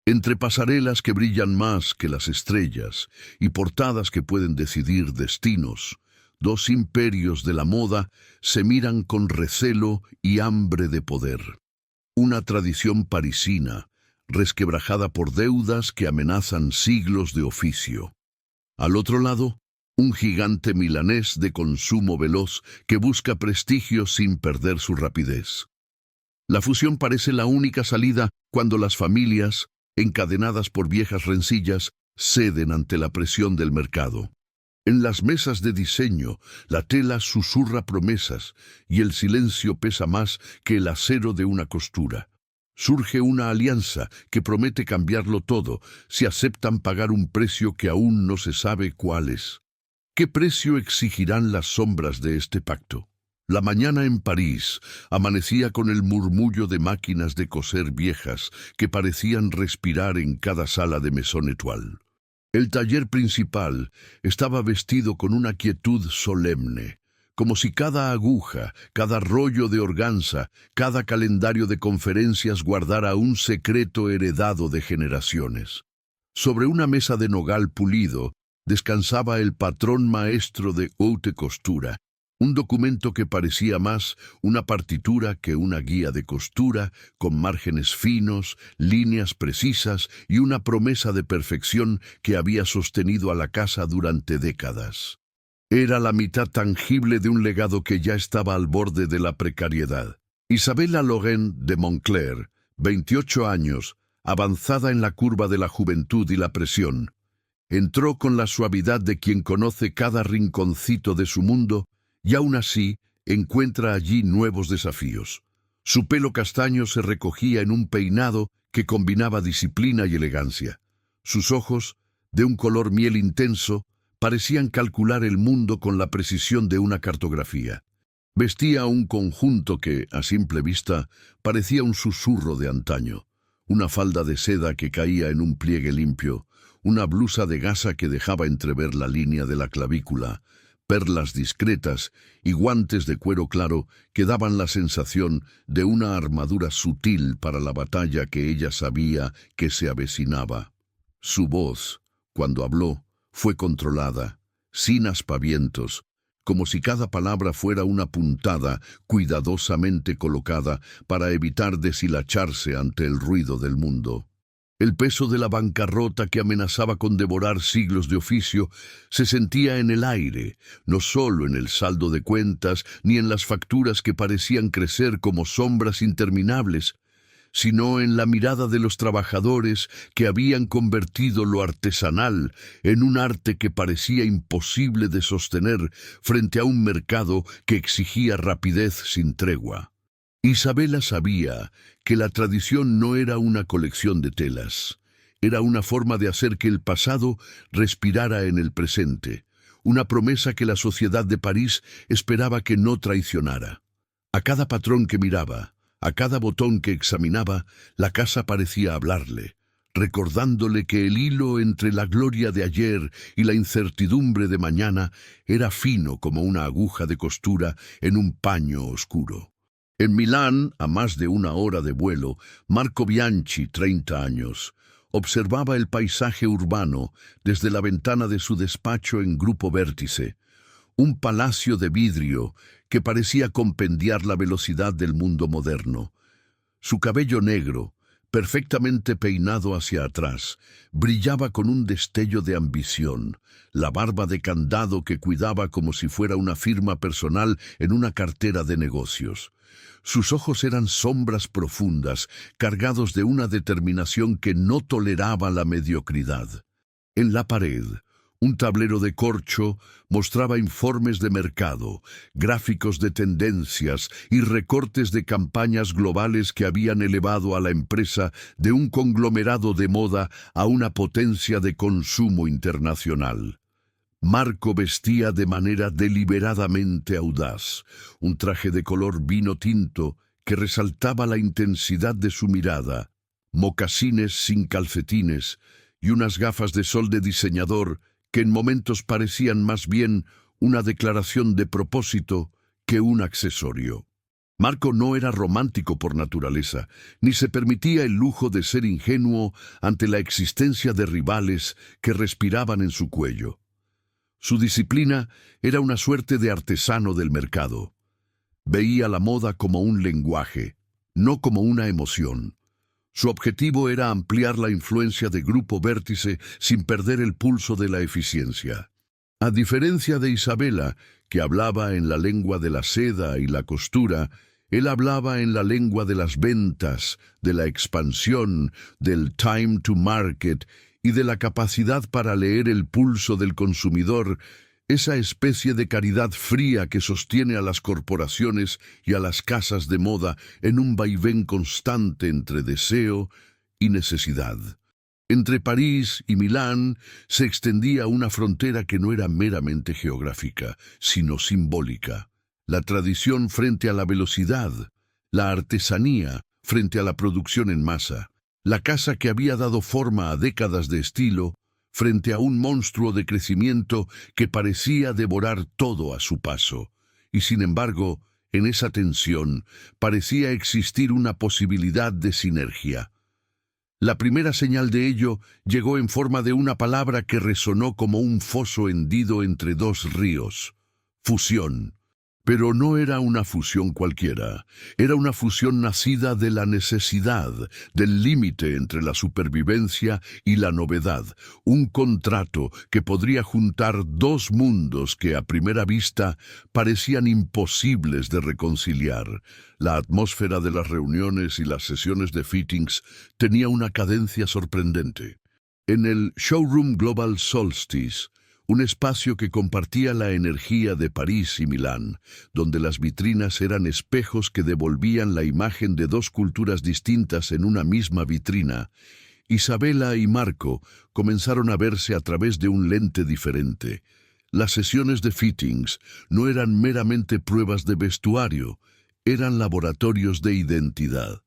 Entre pasarelas que brillan más que las estrellas y portadas que pueden decidir destinos, dos imperios de la moda se miran con recelo y hambre de poder. Una tradición parisina, resquebrajada por deudas que amenazan siglos de oficio. Al otro lado, un gigante milanés de consumo veloz que busca prestigio sin perder su rapidez. La fusión parece la única salida cuando las familias, encadenadas por viejas rencillas, ceden ante la presión del mercado. En las mesas de diseño, la tela susurra promesas y el silencio pesa más que el acero de una costura. Surge una alianza que promete cambiarlo todo si aceptan pagar un precio que aún no se sabe cuál es. ¿Qué precio exigirán las sombras de este pacto? La mañana en París amanecía con el murmullo de máquinas de coser viejas que parecían respirar en cada sala de Maison Étoile. El taller principal estaba vestido con una quietud solemne, como si cada aguja, cada rollo de organza, cada calendario de conferencias guardara un secreto heredado de generaciones. Sobre una mesa de nogal pulido descansaba el patrón maestro de haute costura, un documento que parecía más una partitura que una guía de costura, con márgenes finos, líneas precisas y una promesa de perfección que había sostenido a la casa durante décadas. Era la mitad tangible de un legado que ya estaba al borde de la precariedad. Isabella Laurent de Moncler, 28 años, avanzada en la curva de la juventud y la presión, entró con la suavidad de quien conoce cada rinconcito de su mundo y aún así encuentra allí nuevos desafíos. Su pelo castaño se recogía en un peinado que combinaba disciplina y elegancia. Sus ojos, de un color miel intenso, parecían calcular el mundo con la precisión de una cartografía. Vestía un conjunto que, a simple vista, parecía un susurro de antaño. Una falda de seda que caía en un pliegue limpio, una blusa de gasa que dejaba entrever la línea de la clavícula, perlas discretas y guantes de cuero claro que daban la sensación de una armadura sutil para la batalla que ella sabía que se avecinaba. Su voz, cuando habló, fue controlada, sin aspavientos, como si cada palabra fuera una puntada cuidadosamente colocada para evitar deshilacharse ante el ruido del mundo. El peso de la bancarrota que amenazaba con devorar siglos de oficio se sentía en el aire, no solo en el saldo de cuentas ni en las facturas que parecían crecer como sombras interminables, sino en la mirada de los trabajadores que habían convertido lo artesanal en un arte que parecía imposible de sostener frente a un mercado que exigía rapidez sin tregua. Isabella sabía que la tradición no era una colección de telas, era una forma de hacer que el pasado respirara en el presente, una promesa que la sociedad de París esperaba que no traicionara. A cada patrón que miraba, a cada botón que examinaba, la casa parecía hablarle, recordándole que el hilo entre la gloria de ayer y la incertidumbre de mañana era fino como una aguja de costura en un paño oscuro. En Milán, a más de una hora de vuelo, Marco Bianchi, 30 años, observaba el paisaje urbano desde la ventana de su despacho en Grupo Vértice, un palacio de vidrio que parecía compendiar la velocidad del mundo moderno. Su cabello negro, perfectamente peinado hacia atrás, brillaba con un destello de ambición, la barba de candado que cuidaba como si fuera una firma personal en una cartera de negocios. Sus ojos eran sombras profundas, cargados de una determinación que no toleraba la mediocridad. En la pared, un tablero de corcho mostraba informes de mercado, gráficos de tendencias y recortes de campañas globales que habían elevado a la empresa de un conglomerado de moda a una potencia de consumo internacional. Marco vestía de manera deliberadamente audaz, un traje de color vino tinto que resaltaba la intensidad de su mirada, mocasines sin calcetines y unas gafas de sol de diseñador que en momentos parecían más bien una declaración de propósito que un accesorio. Marco no era romántico por naturaleza, ni se permitía el lujo de ser ingenuo ante la existencia de rivales que respiraban en su cuello. Su disciplina era una suerte de artesano del mercado. Veía la moda como un lenguaje, no como una emoción. Su objetivo era ampliar la influencia de Grupo Vértice sin perder el pulso de la eficiencia. A diferencia de Isabela, que hablaba en la lengua de la seda y la costura, él hablaba en la lengua de las ventas, de la expansión, del time to market y de la capacidad para leer el pulso del consumidor, esa especie de caridad fría que sostiene a las corporaciones y a las casas de moda en un vaivén constante entre deseo y necesidad. Entre París y Milán se extendía una frontera que no era meramente geográfica, sino simbólica. La tradición frente a la velocidad, la artesanía frente a la producción en masa, la casa que había dado forma a décadas de estilo frente a un monstruo de crecimiento que parecía devorar todo a su paso. Y sin embargo, en esa tensión parecía existir una posibilidad de sinergia. La primera señal de ello llegó en forma de una palabra que resonó como un foso hendido entre dos ríos: fusión. Pero no era una fusión cualquiera, era una fusión nacida de la necesidad, del límite entre la supervivencia y la novedad, un contrato que podría juntar dos mundos que a primera vista parecían imposibles de reconciliar. La atmósfera de las reuniones y las sesiones de fittings tenía una cadencia sorprendente. En el Showroom Global Solstice, un espacio que compartía la energía de París y Milán, donde las vitrinas eran espejos que devolvían la imagen de dos culturas distintas en una misma vitrina, Isabela y Marco comenzaron a verse a través de un lente diferente. Las sesiones de fittings no eran meramente pruebas de vestuario, eran laboratorios de identidad.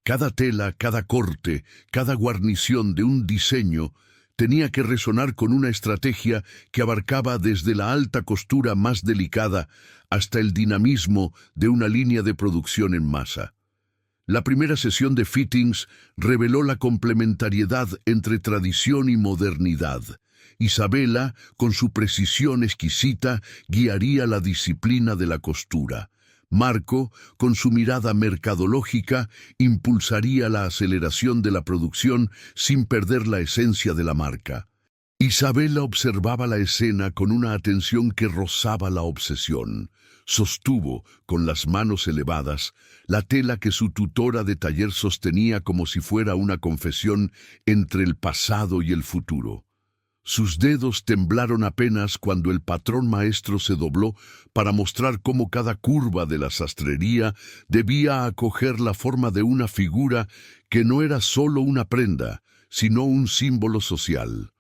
Cada tela, cada corte, cada guarnición de un diseño tenía que resonar con una estrategia que abarcaba desde la alta costura más delicada hasta el dinamismo de una línea de producción en masa. La primera sesión de fittings reveló la complementariedad entre tradición y modernidad. Isabela, con su precisión exquisita, guiaría la disciplina de la costura. Marco, con su mirada mercadológica, impulsaría la aceleración de la producción sin perder la esencia de la marca. Isabela observaba la escena con una atención que rozaba la obsesión. Sostuvo, con las manos elevadas, la tela que su tutora de taller sostenía como si fuera una confesión entre el pasado y el futuro. Sus dedos temblaron apenas cuando el patrón maestro se dobló para mostrar cómo cada curva de la sastrería debía acoger la forma de una figura que no era solo una prenda, sino un símbolo social.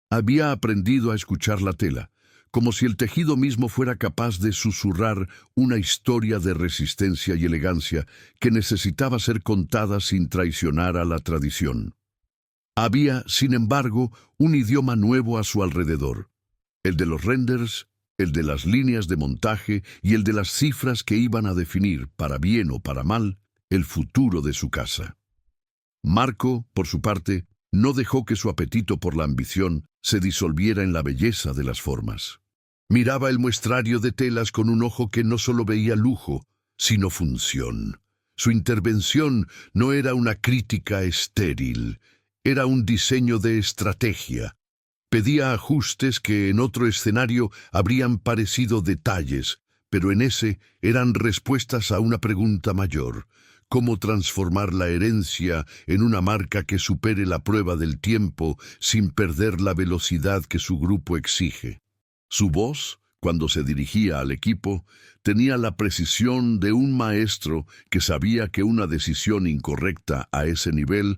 Había aprendido a escuchar la tela, como si el tejido mismo fuera capaz de susurrar una historia de resistencia y elegancia que necesitaba ser contada sin traicionar a la tradición. Había, sin embargo, un idioma nuevo a su alrededor, el de los renders, el de las líneas de montaje y el de las cifras que iban a definir, para bien o para mal, el futuro de su casa. Marco, por su parte, no dejó que su apetito por la ambición se disolviera en la belleza de las formas. Miraba el muestrario de telas con un ojo que no solo veía lujo, sino función. Su intervención no era una crítica estéril, era un diseño de estrategia. Pedía ajustes que en otro escenario habrían parecido detalles, pero en ese eran respuestas a una pregunta mayor: ¿cómo transformar la herencia en una marca que supere la prueba del tiempo sin perder la velocidad que su grupo exige? Su voz, cuando se dirigía al equipo, tenía la precisión de un maestro que sabía que una decisión incorrecta a ese nivel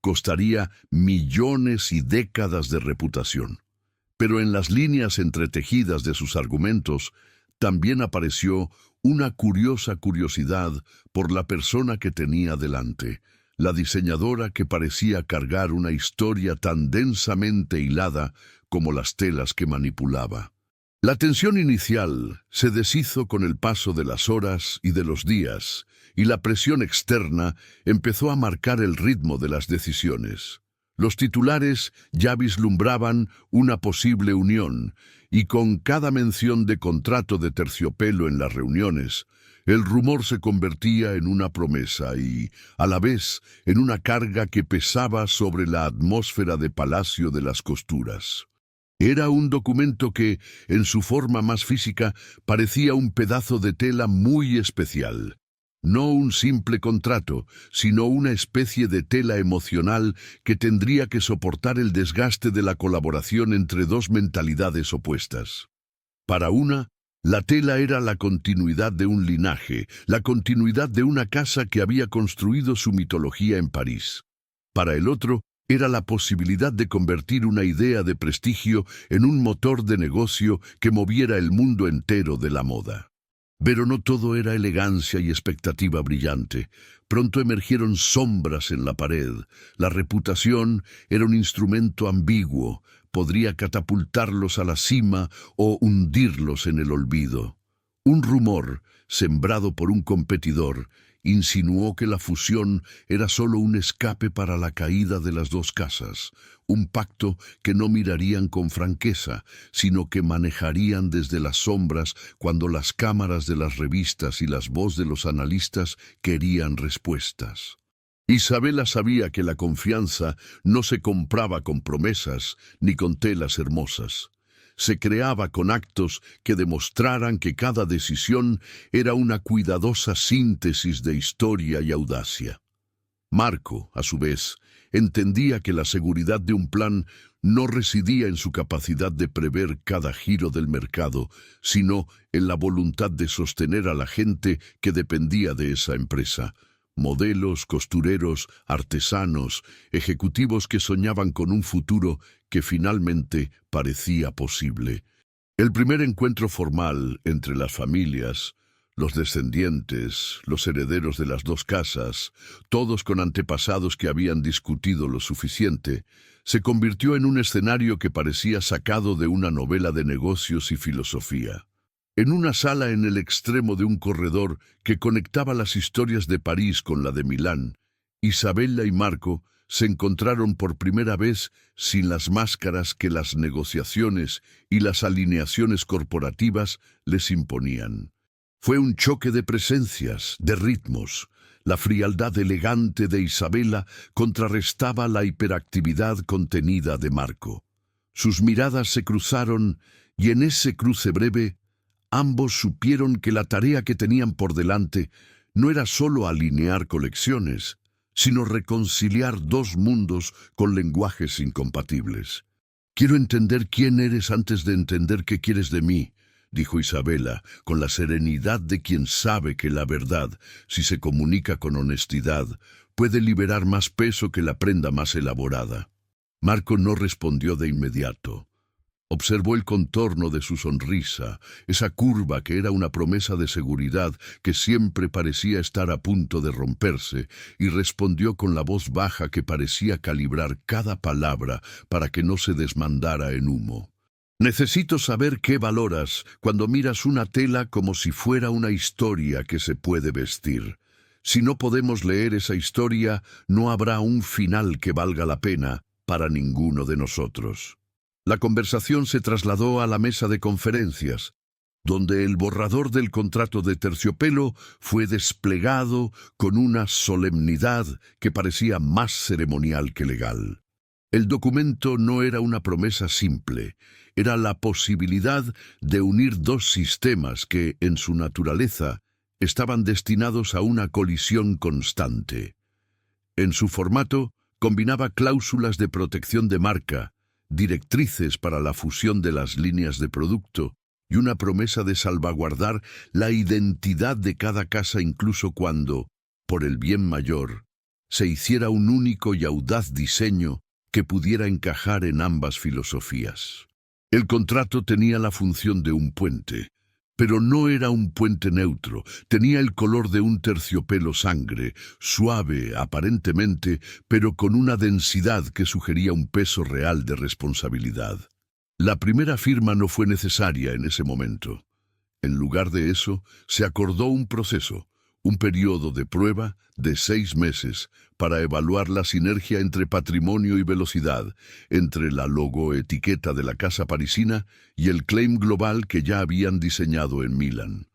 costaría millones y décadas de reputación. Pero en las líneas entretejidas de sus argumentos también apareció una curiosa curiosidad por la persona que tenía delante, la diseñadora que parecía cargar una historia tan densamente hilada como las telas que manipulaba. La tensión inicial se deshizo con el paso de las horas y de los días, y la presión externa empezó a marcar el ritmo de las decisiones. Los titulares ya vislumbraban una posible unión, y con cada mención de contrato de terciopelo en las reuniones, el rumor se convertía en una promesa y, a la vez, en una carga que pesaba sobre la atmósfera de Palacio de las Costuras. Era un documento que, en su forma más física, parecía un pedazo de tela muy especial. No un simple contrato, sino una especie de tela emocional que tendría que soportar el desgaste de la colaboración entre dos mentalidades opuestas. Para una, la tela era la continuidad de un linaje, la continuidad de una casa que había construido su mitología en París. Para el otro, era la posibilidad de convertir una idea de prestigio en un motor de negocio que moviera el mundo entero de la moda. Pero no todo era elegancia y expectativa brillante. Pronto emergieron sombras en la pared. La reputación era un instrumento ambiguo. Podría catapultarlos a la cima o hundirlos en el olvido. Un rumor, sembrado por un competidor, insinuó que la fusión era solo un escape para la caída de las dos casas, un pacto que no mirarían con franqueza, sino que manejarían desde las sombras cuando las cámaras de las revistas y las voces de los analistas querían respuestas. Isabela sabía que la confianza no se compraba con promesas ni con telas hermosas. Se creaba con actos que demostraran que cada decisión era una cuidadosa síntesis de historia y audacia. Marco, a su vez, entendía que la seguridad de un plan no residía en su capacidad de prever cada giro del mercado, sino en la voluntad de sostener a la gente que dependía de esa empresa. Modelos, costureros, artesanos, ejecutivos que soñaban con un futuro que finalmente parecía posible. El primer encuentro formal entre las familias, los descendientes, los herederos de las dos casas, todos con antepasados que habían discutido lo suficiente, se convirtió en un escenario que parecía sacado de una novela de negocios y filosofía. En una sala en el extremo de un corredor que conectaba las historias de París con la de Milán, Isabela y Marco se encontraron por primera vez sin las máscaras que las negociaciones y las alineaciones corporativas les imponían. Fue un choque de presencias, de ritmos. La frialdad elegante de Isabela contrarrestaba la hiperactividad contenida de Marco. Sus miradas se cruzaron y en ese cruce breve, ambos supieron que la tarea que tenían por delante no era solo alinear colecciones, sino reconciliar dos mundos con lenguajes incompatibles. «Quiero entender quién eres antes de entender qué quieres de mí», dijo Isabela, con la serenidad de quien sabe que la verdad, si se comunica con honestidad, puede liberar más peso que la prenda más elaborada. Marco no respondió de inmediato. Observó el contorno de su sonrisa, esa curva que era una promesa de seguridad que siempre parecía estar a punto de romperse, y respondió con la voz baja que parecía calibrar cada palabra para que no se desmandara en humo. «Necesito saber qué valoras cuando miras una tela como si fuera una historia que se puede vestir. Si no podemos leer esa historia, no habrá un final que valga la pena para ninguno de nosotros». La conversación se trasladó a la mesa de conferencias, donde el borrador del contrato de terciopelo fue desplegado con una solemnidad que parecía más ceremonial que legal. El documento no era una promesa simple, era la posibilidad de unir dos sistemas que, en su naturaleza, estaban destinados a una colisión constante. En su formato, combinaba cláusulas de protección de marca, directrices para la fusión de las líneas de producto y una promesa de salvaguardar la identidad de cada casa incluso cuando, por el bien mayor, se hiciera un único y audaz diseño que pudiera encajar en ambas filosofías. El contrato tenía la función de un puente, pero no era un puente neutro, tenía el color de un terciopelo sangre, suave aparentemente, pero con una densidad que sugería un peso real de responsabilidad. La primera firma no fue necesaria en ese momento. En lugar de eso, se acordó un proceso, un periodo de prueba de 6 meses para evaluar la sinergia entre patrimonio y velocidad, entre la logoetiqueta de la casa parisina y el claim global que ya habían diseñado en Milán.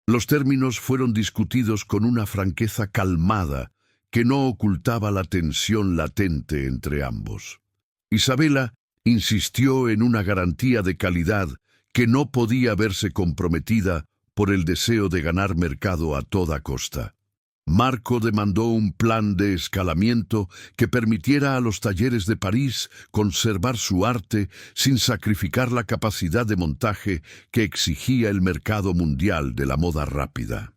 Los términos fueron discutidos con una franqueza calmada que no ocultaba la tensión latente entre ambos. Isabela insistió en una garantía de calidad que no podía verse comprometida por el deseo de ganar mercado a toda costa. Marco demandó un plan de escalamiento que permitiera a los talleres de París conservar su arte sin sacrificar la capacidad de montaje que exigía el mercado mundial de la moda rápida.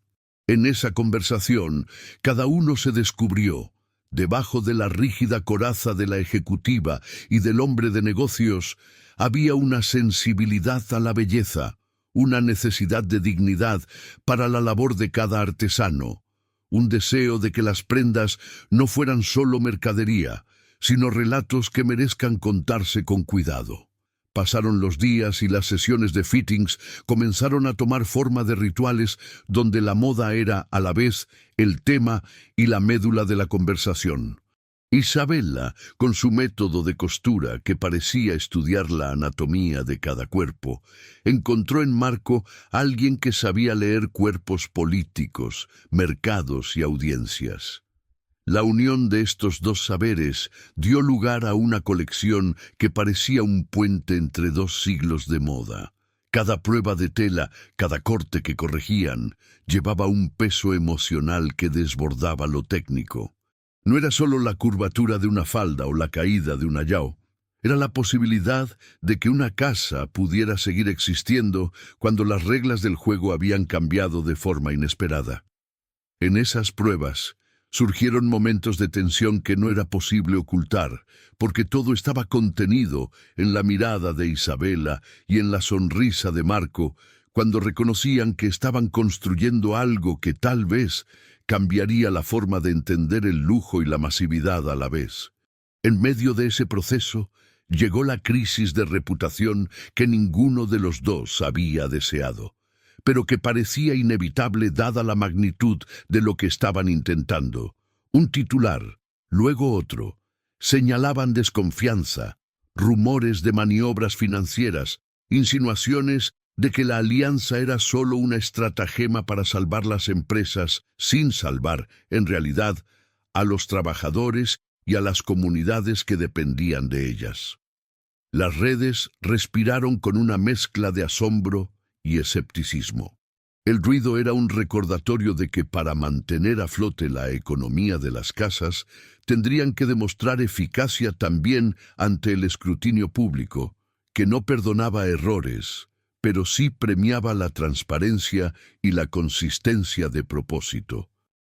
En esa conversación, cada uno se descubrió. Debajo de la rígida coraza de la ejecutiva y del hombre de negocios, había una sensibilidad a la belleza, una necesidad de dignidad para la labor de cada artesano, un deseo de que las prendas no fueran solo mercadería, sino relatos que merezcan contarse con cuidado. Pasaron los días y las sesiones de fittings comenzaron a tomar forma de rituales donde la moda era a la vez el tema y la médula de la conversación. Isabela, con su método de costura que parecía estudiar la anatomía de cada cuerpo, encontró en Marco a alguien que sabía leer cuerpos políticos, mercados y audiencias. La unión de estos dos saberes dio lugar a una colección que parecía un puente entre 2 siglos de moda. Cada prueba de tela, cada corte que corregían, llevaba un peso emocional que desbordaba lo técnico. No era solo la curvatura de una falda o la caída de una yao. Era la posibilidad de que una casa pudiera seguir existiendo cuando las reglas del juego habían cambiado de forma inesperada. En esas pruebas, surgieron momentos de tensión que no era posible ocultar, porque todo estaba contenido en la mirada de Isabela y en la sonrisa de Marco, cuando reconocían que estaban construyendo algo que tal vez cambiaría la forma de entender el lujo y la masividad a la vez. En medio de ese proceso, llegó la crisis de reputación que ninguno de los dos había deseado, pero que parecía inevitable dada la magnitud de lo que estaban intentando. Un titular, luego otro, señalaban desconfianza, rumores de maniobras financieras, insinuaciones de que la alianza era solo una estratagema para salvar las empresas sin salvar, en realidad, a los trabajadores y a las comunidades que dependían de ellas. Las redes respiraron con una mezcla de asombro y escepticismo. El ruido era un recordatorio de que para mantener a flote la economía de las casas, tendrían que demostrar eficacia también ante el escrutinio público, que no perdonaba errores, pero sí premiaba la transparencia y la consistencia de propósito.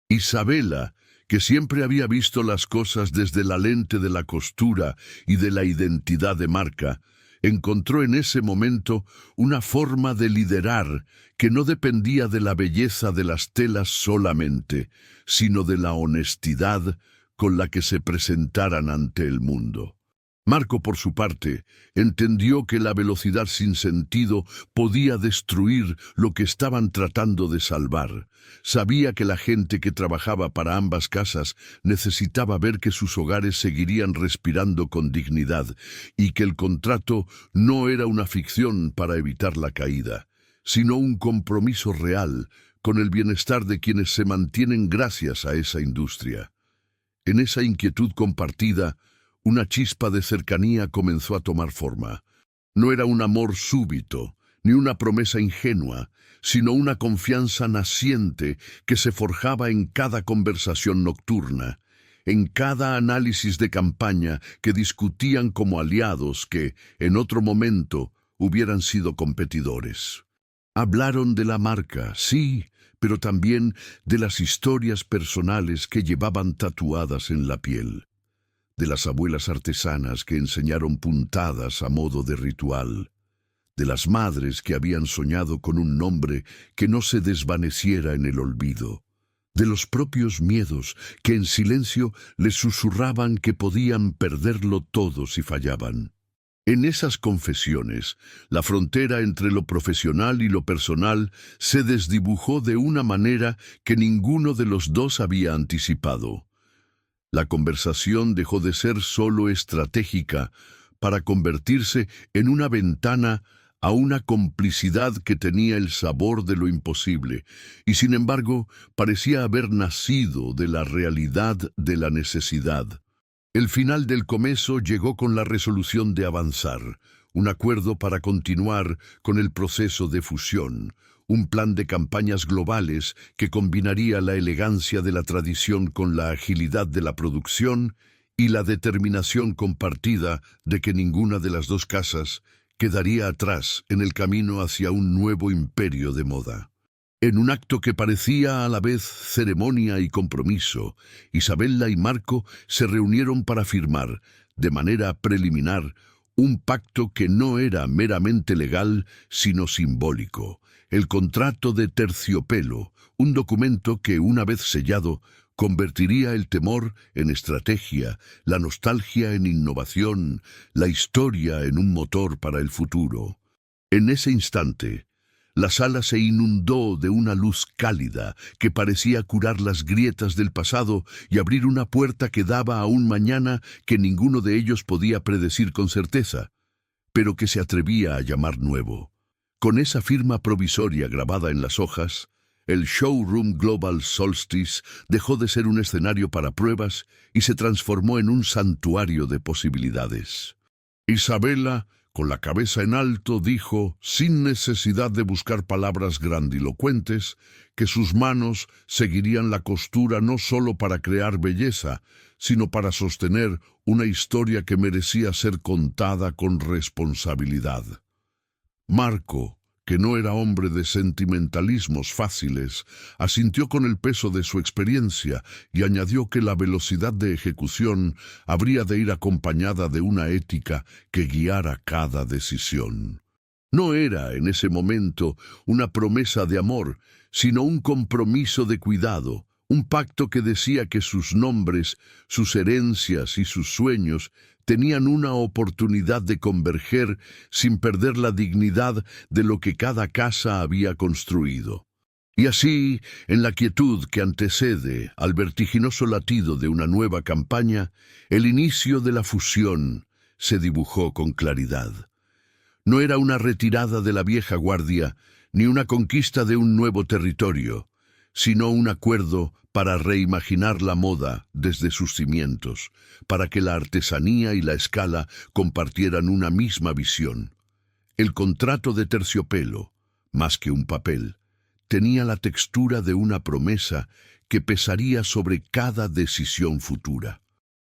Isabela, que siempre había visto las cosas desde la lente de la costura y de la identidad de marca, encontró en ese momento una forma de liderar que no dependía de la belleza de las telas solamente, sino de la honestidad con la que se presentaran ante el mundo. Marco, por su parte, entendió que la velocidad sin sentido podía destruir lo que estaban tratando de salvar. Sabía que la gente que trabajaba para ambas casas necesitaba ver que sus hogares seguirían respirando con dignidad y que el contrato no era una ficción para evitar la caída, sino un compromiso real con el bienestar de quienes se mantienen gracias a esa industria. En esa inquietud compartida, una chispa de cercanía comenzó a tomar forma. No era un amor súbito, ni una promesa ingenua, sino una confianza naciente que se forjaba en cada conversación nocturna, en cada análisis de campaña que discutían como aliados que, en otro momento, hubieran sido competidores. Hablaron de la marca, sí, pero también de las historias personales que llevaban tatuadas en la piel, de las abuelas artesanas que enseñaron puntadas a modo de ritual, de las madres que habían soñado con un nombre que no se desvaneciera en el olvido, de los propios miedos que en silencio les susurraban que podían perderlo todo si fallaban. En esas confesiones, la frontera entre lo profesional y lo personal se desdibujó de una manera que ninguno de los dos había anticipado. La conversación dejó de ser solo estratégica para convertirse en una ventana a una complicidad que tenía el sabor de lo imposible, y sin embargo parecía haber nacido de la realidad de la necesidad. El final del comezo llegó con la resolución de avanzar, un acuerdo para continuar con el proceso de fusión, un plan de campañas globales que combinaría la elegancia de la tradición con la agilidad de la producción y la determinación compartida de que ninguna de las dos casas quedaría atrás en el camino hacia un nuevo imperio de moda. En un acto que parecía a la vez ceremonia y compromiso, Isabella y Marco se reunieron para firmar, de manera preliminar, un pacto que no era meramente legal, sino simbólico, el contrato de terciopelo, un documento que, una vez sellado, convertiría el temor en estrategia, la nostalgia en innovación, la historia en un motor para el futuro. En ese instante, la sala se inundó de una luz cálida que parecía curar las grietas del pasado y abrir una puerta que daba a un mañana que ninguno de ellos podía predecir con certeza, pero que se atrevía a llamar nuevo. Con esa firma provisoria grabada en las hojas, el Showroom Global Solstice dejó de ser un escenario para pruebas y se transformó en un santuario de posibilidades. Isabella, con la cabeza en alto, dijo, sin necesidad de buscar palabras grandilocuentes, que sus manos seguirían la costura no solo para crear belleza, sino para sostener una historia que merecía ser contada con responsabilidad. Marco, que no era hombre de sentimentalismos fáciles, asintió con el peso de su experiencia y añadió que la velocidad de ejecución habría de ir acompañada de una ética que guiara cada decisión. No era, en ese momento, una promesa de amor, sino un compromiso de cuidado, un pacto que decía que sus nombres, sus herencias y sus sueños tenían una oportunidad de converger sin perder la dignidad de lo que cada casa había construido. Y así, en la quietud que antecede al vertiginoso latido de una nueva campaña, el inicio de la fusión se dibujó con claridad. No era una retirada de la vieja guardia, ni una conquista de un nuevo territorio, sino un acuerdo para reimaginar la moda desde sus cimientos, para que la artesanía y la escala compartieran una misma visión. El contrato de terciopelo, más que un papel, tenía la textura de una promesa que pesaría sobre cada decisión futura.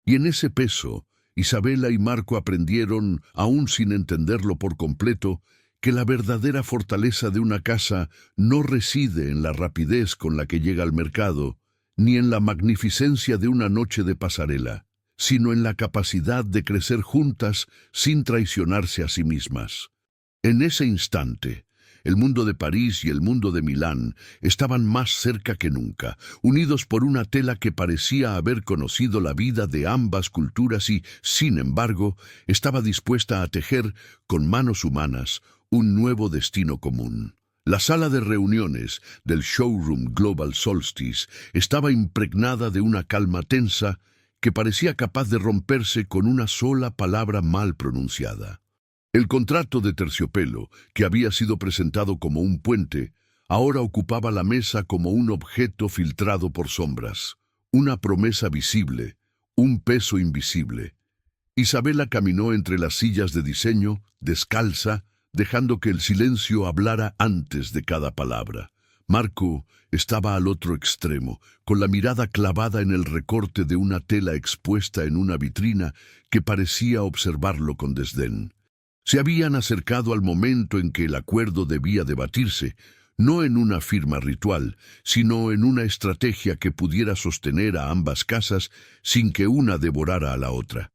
Y en ese peso, Isabella y Marco aprendieron, aún sin entenderlo por completo, que la verdadera fortaleza de una casa no reside en la rapidez con la que llega al mercado, ni en la magnificencia de una noche de pasarela, sino en la capacidad de crecer juntas sin traicionarse a sí mismas. En ese instante, el mundo de París y el mundo de Milán estaban más cerca que nunca, unidos por una tela que parecía haber conocido la vida de ambas culturas y, sin embargo, estaba dispuesta a tejer, con manos humanas, un nuevo destino común. La sala de reuniones del Showroom Global Solstice estaba impregnada de una calma tensa que parecía capaz de romperse con una sola palabra mal pronunciada. El contrato de terciopelo, que había sido presentado como un puente, ahora ocupaba la mesa como un objeto filtrado por sombras, una promesa visible, un peso invisible. Isabella caminó entre las sillas de diseño, descalza, dejando que el silencio hablara antes de cada palabra. Marco estaba al otro extremo, con la mirada clavada en el recorte de una tela expuesta en una vitrina que parecía observarlo con desdén. Se habían acercado al momento en que el acuerdo debía debatirse, no en una firma ritual, sino en una estrategia que pudiera sostener a ambas casas sin que una devorara a la otra.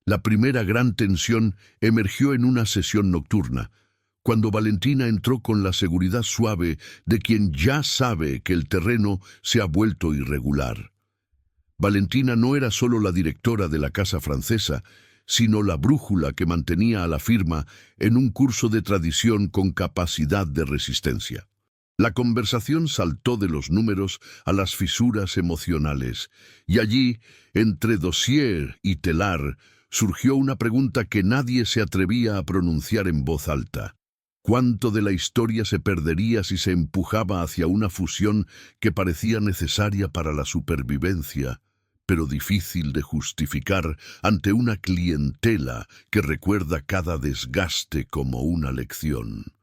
La primera gran tensión emergió en una sesión nocturna, cuando Valentina entró con la seguridad suave de quien ya sabe que el terreno se ha vuelto irregular. Valentina no era solo la directora de la casa francesa, sino la brújula que mantenía a la firma en un curso de tradición con capacidad de resistencia. La conversación saltó de los números a las fisuras emocionales, y allí, entre Dossier y Telar, surgió una pregunta que nadie se atrevía a pronunciar en voz alta. ¿Cuánto de la historia se perdería si se empujaba hacia una fusión que parecía necesaria para la supervivencia, pero difícil de justificar ante una clientela que recuerda cada desgaste como una lección?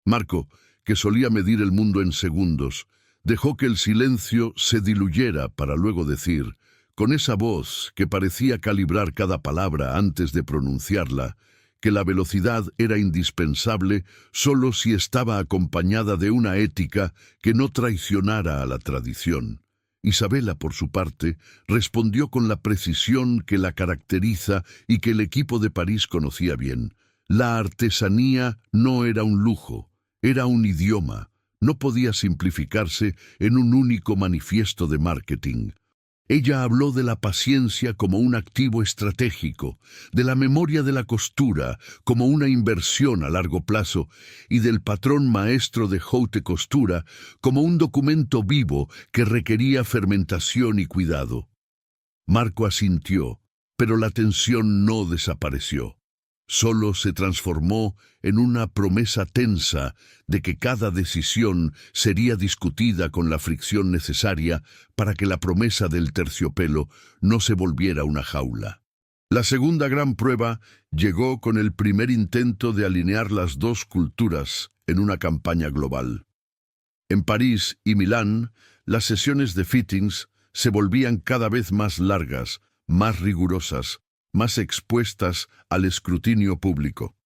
Marco, que solía medir el mundo en segundos, dejó que el silencio se diluyera para luego decir, con esa voz que parecía calibrar cada palabra antes de pronunciarla, que la velocidad era indispensable solo si estaba acompañada de una ética que no traicionara a la tradición. Isabela, por su parte, respondió con la precisión que la caracteriza y que el equipo de París conocía bien. La artesanía no era un lujo, era un idioma. No podía simplificarse en un único manifiesto de marketing. Ella habló de la paciencia como un activo estratégico, de la memoria de la costura como una inversión a largo plazo y del patrón maestro de haute costura como un documento vivo que requería fermentación y cuidado. Marco asintió, pero la tensión no desapareció. Solo se transformó en una promesa tensa de que cada decisión sería discutida con la fricción necesaria para que la promesa del terciopelo no se volviera una jaula. La segunda gran prueba llegó con el primer intento de alinear las dos culturas en una campaña global. En París y Milán, las sesiones de fittings se volvían cada vez más largas, más rigurosas, más expuestas al escrutinio público.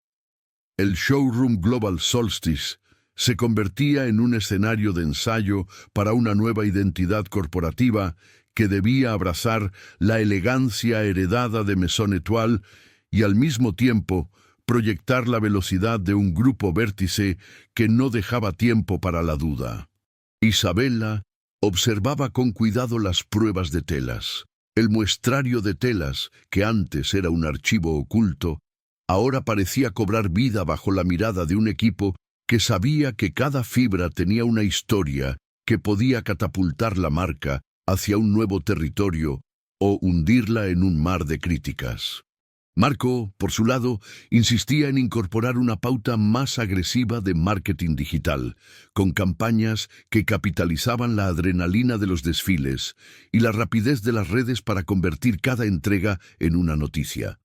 El showroom Global Solstice se convertía en un escenario de ensayo para una nueva identidad corporativa que debía abrazar la elegancia heredada de Maison Étoile y al mismo tiempo proyectar la velocidad de un grupo vértice que no dejaba tiempo para la duda. Isabela observaba con cuidado las pruebas de telas. El muestrario de telas, que antes era un archivo oculto, ahora parecía cobrar vida bajo la mirada de un equipo que sabía que cada fibra tenía una historia que podía catapultar la marca hacia un nuevo territorio o hundirla en un mar de críticas. Marco, por su lado, insistía en incorporar una pauta más agresiva de marketing digital, con campañas que capitalizaban la adrenalina de los desfiles y la rapidez de las redes para convertir cada entrega en una noticia.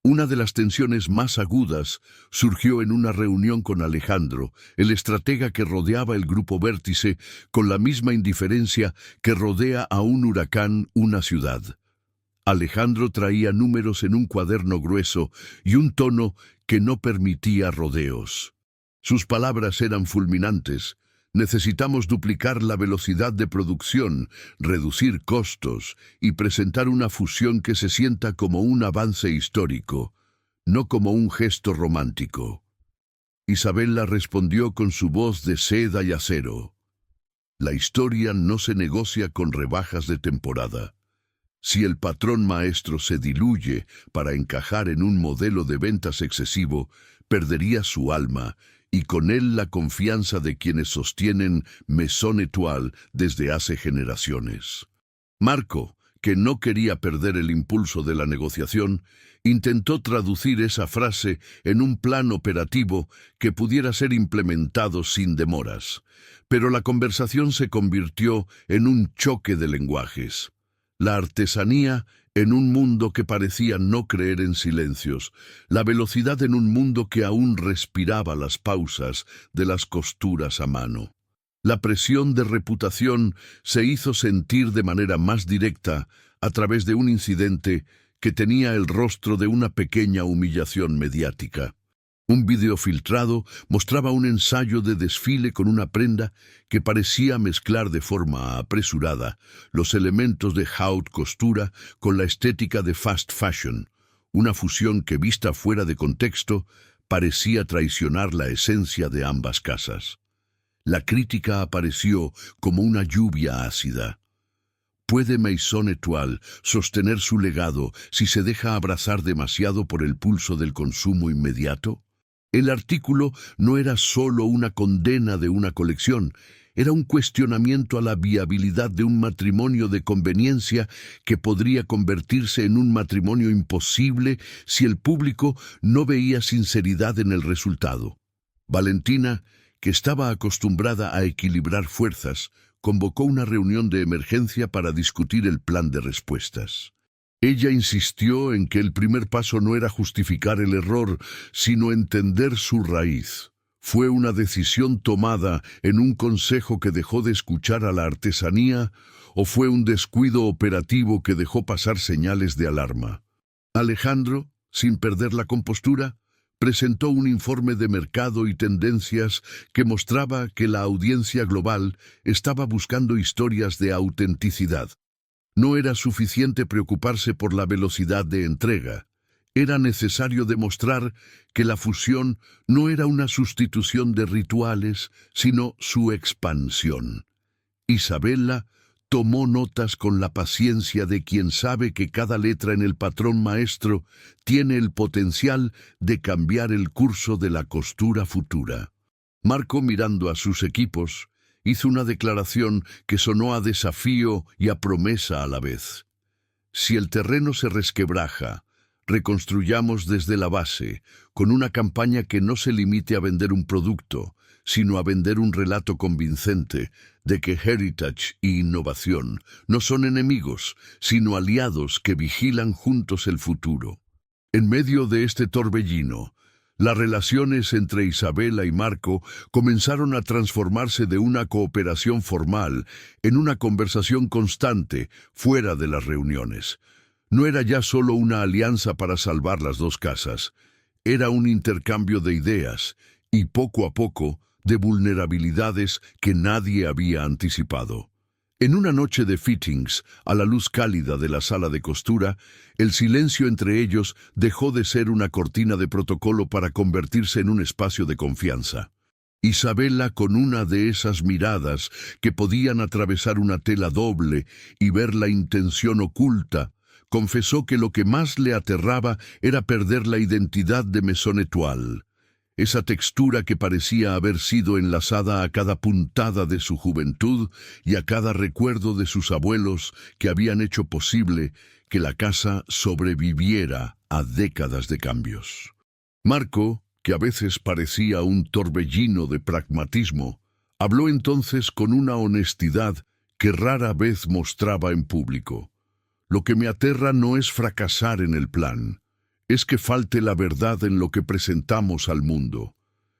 Una de las tensiones más agudas surgió en una reunión con Alejandro, el estratega que rodeaba el grupo Vértice con la misma indiferencia que rodea a un huracán una ciudad. Alejandro traía números en un cuaderno grueso y un tono que no permitía rodeos. Sus palabras eran fulminantes. Necesitamos duplicar la velocidad de producción, reducir costos y presentar una fusión que se sienta como un avance histórico, no como un gesto romántico. Isabela respondió con su voz de seda y acero. La historia no se negocia con rebajas de temporada. Si el patrón maestro se diluye para encajar en un modelo de ventas excesivo, perdería su alma y con él la confianza de quienes sostienen Maison Étoile desde hace generaciones. Marco, que no quería perder el impulso de la negociación, intentó traducir esa frase en un plan operativo que pudiera ser implementado sin demoras, pero la conversación se convirtió en un choque de lenguajes. La artesanía en un mundo que parecía no creer en silencios, la velocidad en un mundo que aún respiraba las pausas de las costuras a mano. La presión de reputación se hizo sentir de manera más directa a través de un incidente que tenía el rostro de una pequeña humillación mediática. Un video filtrado mostraba un ensayo de desfile con una prenda que parecía mezclar de forma apresurada los elementos de haute costura con la estética de fast fashion, una fusión que vista fuera de contexto parecía traicionar la esencia de ambas casas. La crítica apareció como una lluvia ácida. ¿Puede Maison Étoile sostener su legado si se deja abrazar demasiado por el pulso del consumo inmediato? El artículo no era solo una condena de una colección, era un cuestionamiento a la viabilidad de un matrimonio de conveniencia que podría convertirse en un matrimonio imposible si el público no veía sinceridad en el resultado. Valentina, que estaba acostumbrada a equilibrar fuerzas, convocó una reunión de emergencia para discutir el plan de respuestas. Ella insistió en que el primer paso no era justificar el error, sino entender su raíz. ¿Fue una decisión tomada en un consejo que dejó de escuchar a la artesanía o fue un descuido operativo que dejó pasar señales de alarma? Alejandro, sin perder la compostura, presentó un informe de mercado y tendencias que mostraba que la audiencia global estaba buscando historias de autenticidad. No era suficiente preocuparse por la velocidad de entrega. Era necesario demostrar que la fusión no era una sustitución de rituales, sino su expansión. Isabella tomó notas con la paciencia de quien sabe que cada letra en el patrón maestro tiene el potencial de cambiar el curso de la costura futura. Marco, mirando a sus equipos, hizo una declaración que sonó a desafío y a promesa a la vez. Si el terreno se resquebraja, reconstruyamos desde la base, con una campaña que no se limite a vender un producto, sino a vender un relato convincente de que heritage y innovación no son enemigos, sino aliados que vigilan juntos el futuro. En medio de este torbellino, las relaciones entre Isabella y Marco comenzaron a transformarse de una cooperación formal en una conversación constante fuera de las reuniones. No era ya solo una alianza para salvar las dos casas, era un intercambio de ideas y poco a poco de vulnerabilidades que nadie había anticipado. En una noche de fittings, a la luz cálida de la sala de costura, el silencio entre ellos dejó de ser una cortina de protocolo para convertirse en un espacio de confianza. Isabella, con una de esas miradas que podían atravesar una tela doble y ver la intención oculta, confesó que lo que más le aterraba era perder la identidad de Maison Étoile. Esa textura que parecía haber sido enlazada a cada puntada de su juventud y a cada recuerdo de sus abuelos que habían hecho posible que la casa sobreviviera a décadas de cambios. Marco, que a veces parecía un torbellino de pragmatismo, habló entonces con una honestidad que rara vez mostraba en público. Lo que me aterra no es fracasar en el plan, es que falte la verdad en lo que presentamos al mundo.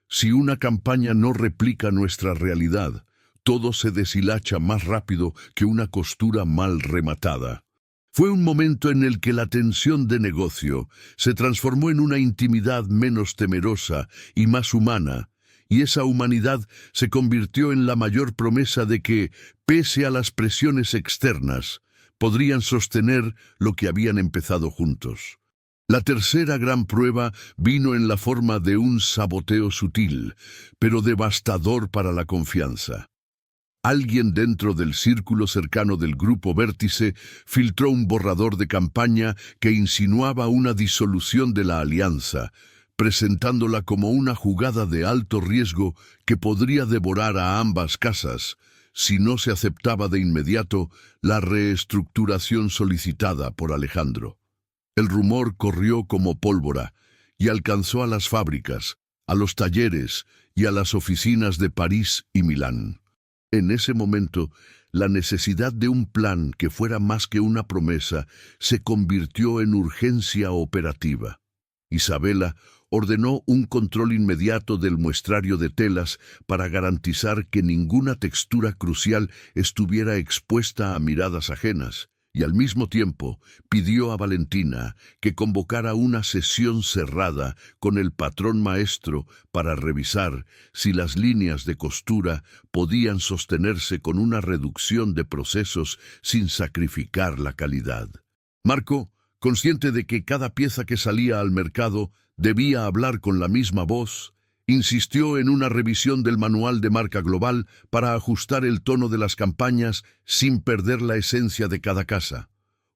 Si una campaña no replica nuestra realidad, todo se deshilacha más rápido que una costura mal rematada. Fue un momento en el que la tensión de negocio se transformó en una intimidad menos temerosa y más humana, y esa humanidad se convirtió en la mayor promesa de que, pese a las presiones externas, podrían sostener lo que habían empezado juntos. La tercera gran prueba vino en la forma de un saboteo sutil, pero devastador para la confianza. Alguien dentro del círculo cercano del grupo Vértice filtró un borrador de campaña que insinuaba una disolución de la alianza, presentándola como una jugada de alto riesgo que podría devorar a ambas casas, si no se aceptaba de inmediato la reestructuración solicitada por Alejandro. El rumor corrió como pólvora y alcanzó a las fábricas, a los talleres y a las oficinas de París y Milán. En ese momento, la necesidad de un plan que fuera más que una promesa se convirtió en urgencia operativa. Isabella ordenó un control inmediato del muestrario de telas para garantizar que ninguna textura crucial estuviera expuesta a miradas ajenas, y al mismo tiempo pidió a Valentina que convocara una sesión cerrada con el patrón maestro para revisar si las líneas de costura podían sostenerse con una reducción de procesos sin sacrificar la calidad. Marco, consciente de que cada pieza que salía al mercado debía hablar con la misma voz, Insistió en una revisión del manual de marca global para ajustar el tono de las campañas sin perder la esencia de cada casa.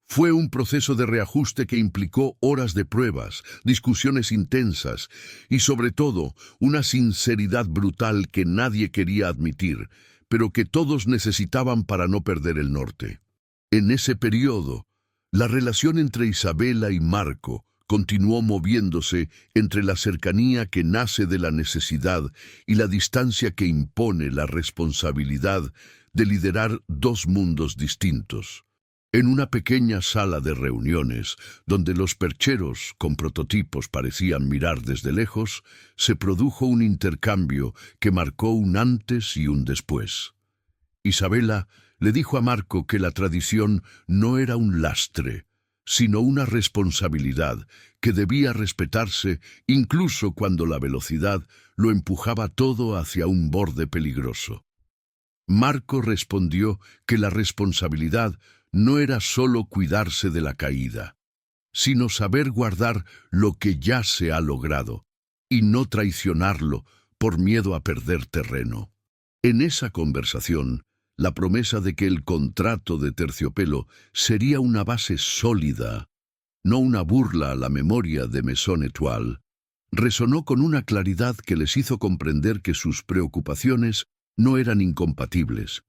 Fue un proceso de reajuste que implicó horas de pruebas, discusiones intensas y, sobre todo, una sinceridad brutal que nadie quería admitir, pero que todos necesitaban para no perder el norte. En ese periodo, la relación entre Isabela y Marco continuó moviéndose entre la cercanía que nace de la necesidad y la distancia que impone la responsabilidad de liderar dos mundos distintos. En una pequeña sala de reuniones, donde los percheros con prototipos parecían mirar desde lejos, se produjo un intercambio que marcó un antes y un después. Isabela le dijo a Marco que la tradición no era un lastre, sino una responsabilidad que debía respetarse incluso cuando la velocidad lo empujaba todo hacia un borde peligroso. Marco respondió que la responsabilidad no era solo cuidarse de la caída, sino saber guardar lo que ya se ha logrado y no traicionarlo por miedo a perder terreno. En esa conversación, la promesa de que el contrato de Terciopelo sería una base sólida, no una burla a la memoria de Maison Étoile, resonó con una claridad que les hizo comprender que sus preocupaciones no eran incompatibles.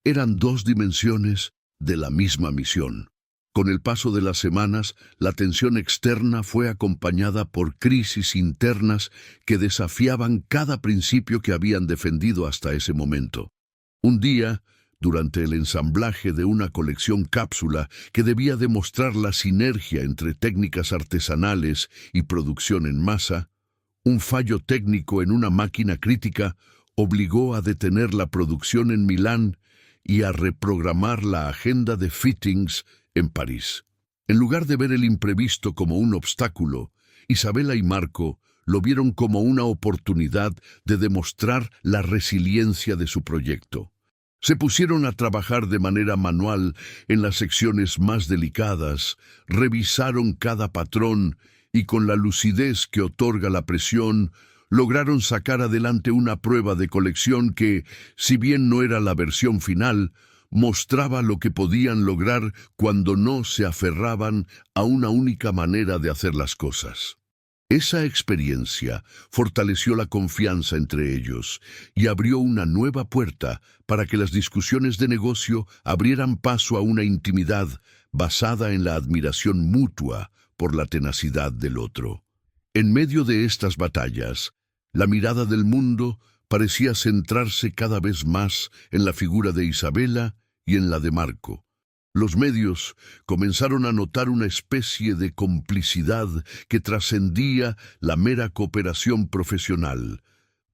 Eran dos dimensiones de la misma misión. Con el paso de las semanas, la tensión externa fue acompañada por crisis internas que desafiaban cada principio que habían defendido hasta ese momento. Un día, durante el ensamblaje de una colección cápsula que debía demostrar la sinergia entre técnicas artesanales y producción en masa, un fallo técnico en una máquina crítica obligó a detener la producción en Milán y a reprogramar la agenda de fittings en París. En lugar de ver el imprevisto como un obstáculo, Isabela y Marco lo vieron como una oportunidad de demostrar la resiliencia de su proyecto. Se pusieron a trabajar de manera manual en las secciones más delicadas, revisaron cada patrón y con la lucidez que otorga la presión, lograron sacar adelante una prueba de colección que, si bien no era la versión final, mostraba lo que podían lograr cuando no se aferraban a una única manera de hacer las cosas. Esa experiencia fortaleció la confianza entre ellos y abrió una nueva puerta para que las discusiones de negocio abrieran paso a una intimidad basada en la admiración mutua por la tenacidad del otro. En medio de estas batallas, la mirada del mundo parecía centrarse cada vez más en la figura de Isabela y en la de Marco. Los medios comenzaron a notar una especie de complicidad que trascendía la mera cooperación profesional.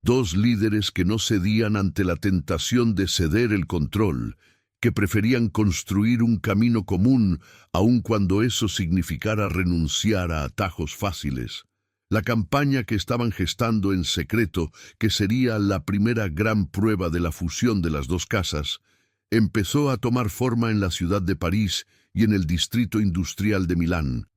Dos líderes que no cedían ante la tentación de ceder el control, que preferían construir un camino común aun cuando eso significara renunciar a atajos fáciles. La campaña que estaban gestando en secreto, que sería la primera gran prueba de la fusión de las dos casas, empezó a tomar forma en la ciudad de París y en el distrito industrial de Milán.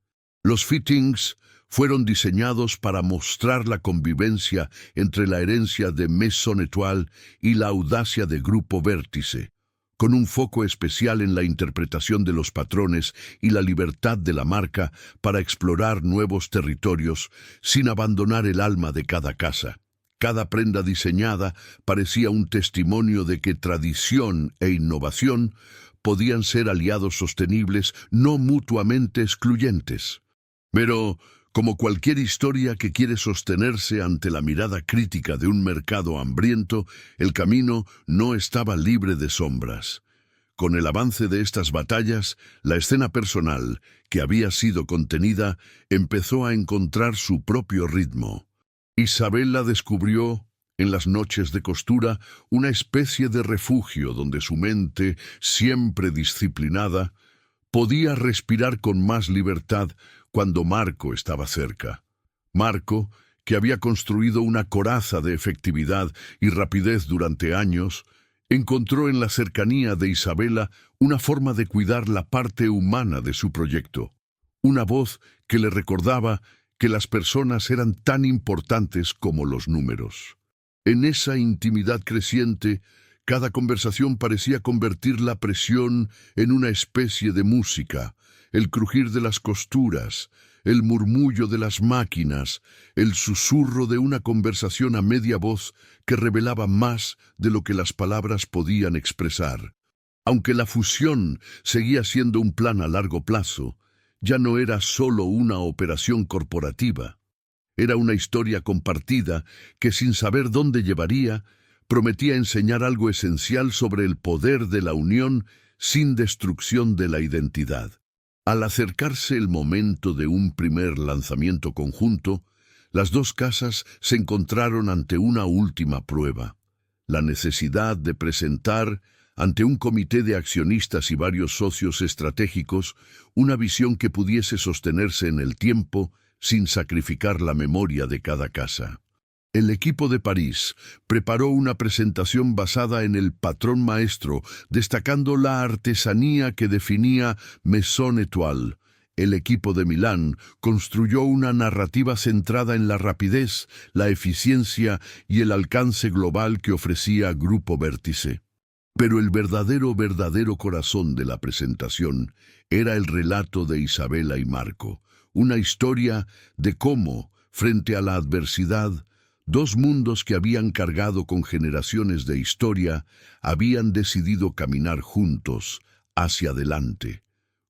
Los fittings fueron diseñados para mostrar la convivencia entre la herencia de Maison Étoile y la audacia de Grupo Vértice, con un foco especial en la interpretación de los patrones y la libertad de la marca para explorar nuevos territorios sin abandonar el alma de cada casa. Cada prenda diseñada parecía un testimonio de que tradición e innovación podían ser aliados sostenibles, no mutuamente excluyentes. Pero, como cualquier historia que quiere sostenerse ante la mirada crítica de un mercado hambriento, el camino no estaba libre de sombras. Con el avance de estas batallas, la escena personal, que había sido contenida, empezó a encontrar su propio ritmo. Isabela descubrió, en las noches de costura, una especie de refugio donde su mente, siempre disciplinada, podía respirar con más libertad cuando Marco estaba cerca. Marco, que había construido una coraza de efectividad y rapidez durante años, encontró en la cercanía de Isabela una forma de cuidar la parte humana de su proyecto. Una voz que le recordaba que las personas eran tan importantes como los números. En esa intimidad creciente, cada conversación parecía convertir la presión en una especie de música, el crujir de las costuras, el murmullo de las máquinas, el susurro de una conversación a media voz que revelaba más de lo que las palabras podían expresar. Aunque la fusión seguía siendo un plan a largo plazo, ya no era solo una operación corporativa. Era una historia compartida que, sin saber dónde llevaría, prometía enseñar algo esencial sobre el poder de la unión sin destrucción de la identidad. Al acercarse el momento de un primer lanzamiento conjunto, las dos casas se encontraron ante una última prueba: la necesidad de presentar, ante un comité de accionistas y varios socios estratégicos, una visión que pudiese sostenerse en el tiempo sin sacrificar la memoria de cada casa. El equipo de París preparó una presentación basada en el patrón maestro, destacando la artesanía que definía Maison Étoile. El equipo de Milán construyó una narrativa centrada en la rapidez, la eficiencia y el alcance global que ofrecía Grupo Vértice. Pero el verdadero corazón de la presentación era el relato de Isabela y Marco, una historia de cómo, frente a la adversidad, dos mundos que habían cargado con generaciones de historia habían decidido caminar juntos hacia adelante,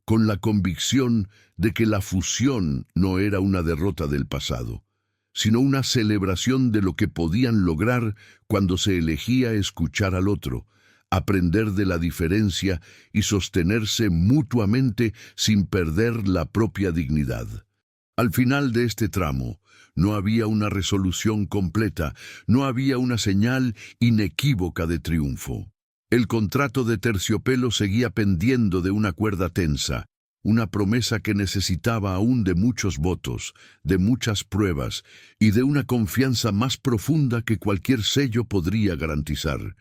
con la convicción de que la fusión no era una derrota del pasado, sino una celebración de lo que podían lograr cuando se elegía escuchar al otro, aprender de la diferencia y sostenerse mutuamente sin perder la propia dignidad. Al final de este tramo, no había una resolución completa, no había una señal inequívoca de triunfo. El contrato de terciopelo seguía pendiendo de una cuerda tensa, una promesa que necesitaba aún de muchos votos, de muchas pruebas y de una confianza más profunda que cualquier sello podría garantizar.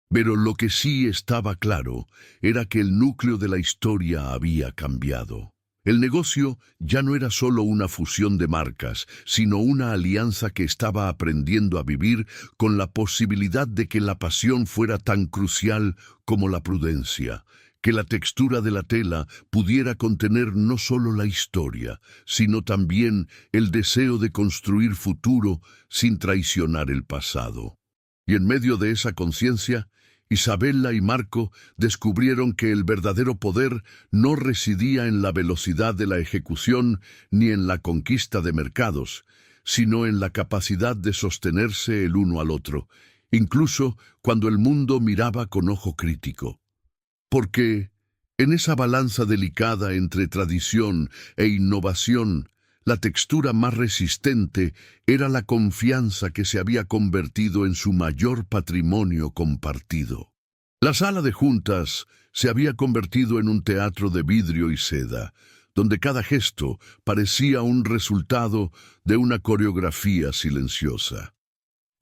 Pero lo que sí estaba claro era que el núcleo de la historia había cambiado. El negocio ya no era solo una fusión de marcas, sino una alianza que estaba aprendiendo a vivir con la posibilidad de que la pasión fuera tan crucial como la prudencia, que la textura de la tela pudiera contener no solo la historia, sino también el deseo de construir futuro sin traicionar el pasado. Y en medio de esa conciencia, Isabela y Marco descubrieron que el verdadero poder no residía en la velocidad de la ejecución ni en la conquista de mercados, sino en la capacidad de sostenerse el uno al otro, incluso cuando el mundo miraba con ojo crítico. Porque en esa balanza delicada entre tradición e innovación, la textura más resistente era la confianza que se había convertido en su mayor patrimonio compartido. La sala de juntas se había convertido en un teatro de vidrio y seda, donde cada gesto parecía un resultado de una coreografía silenciosa.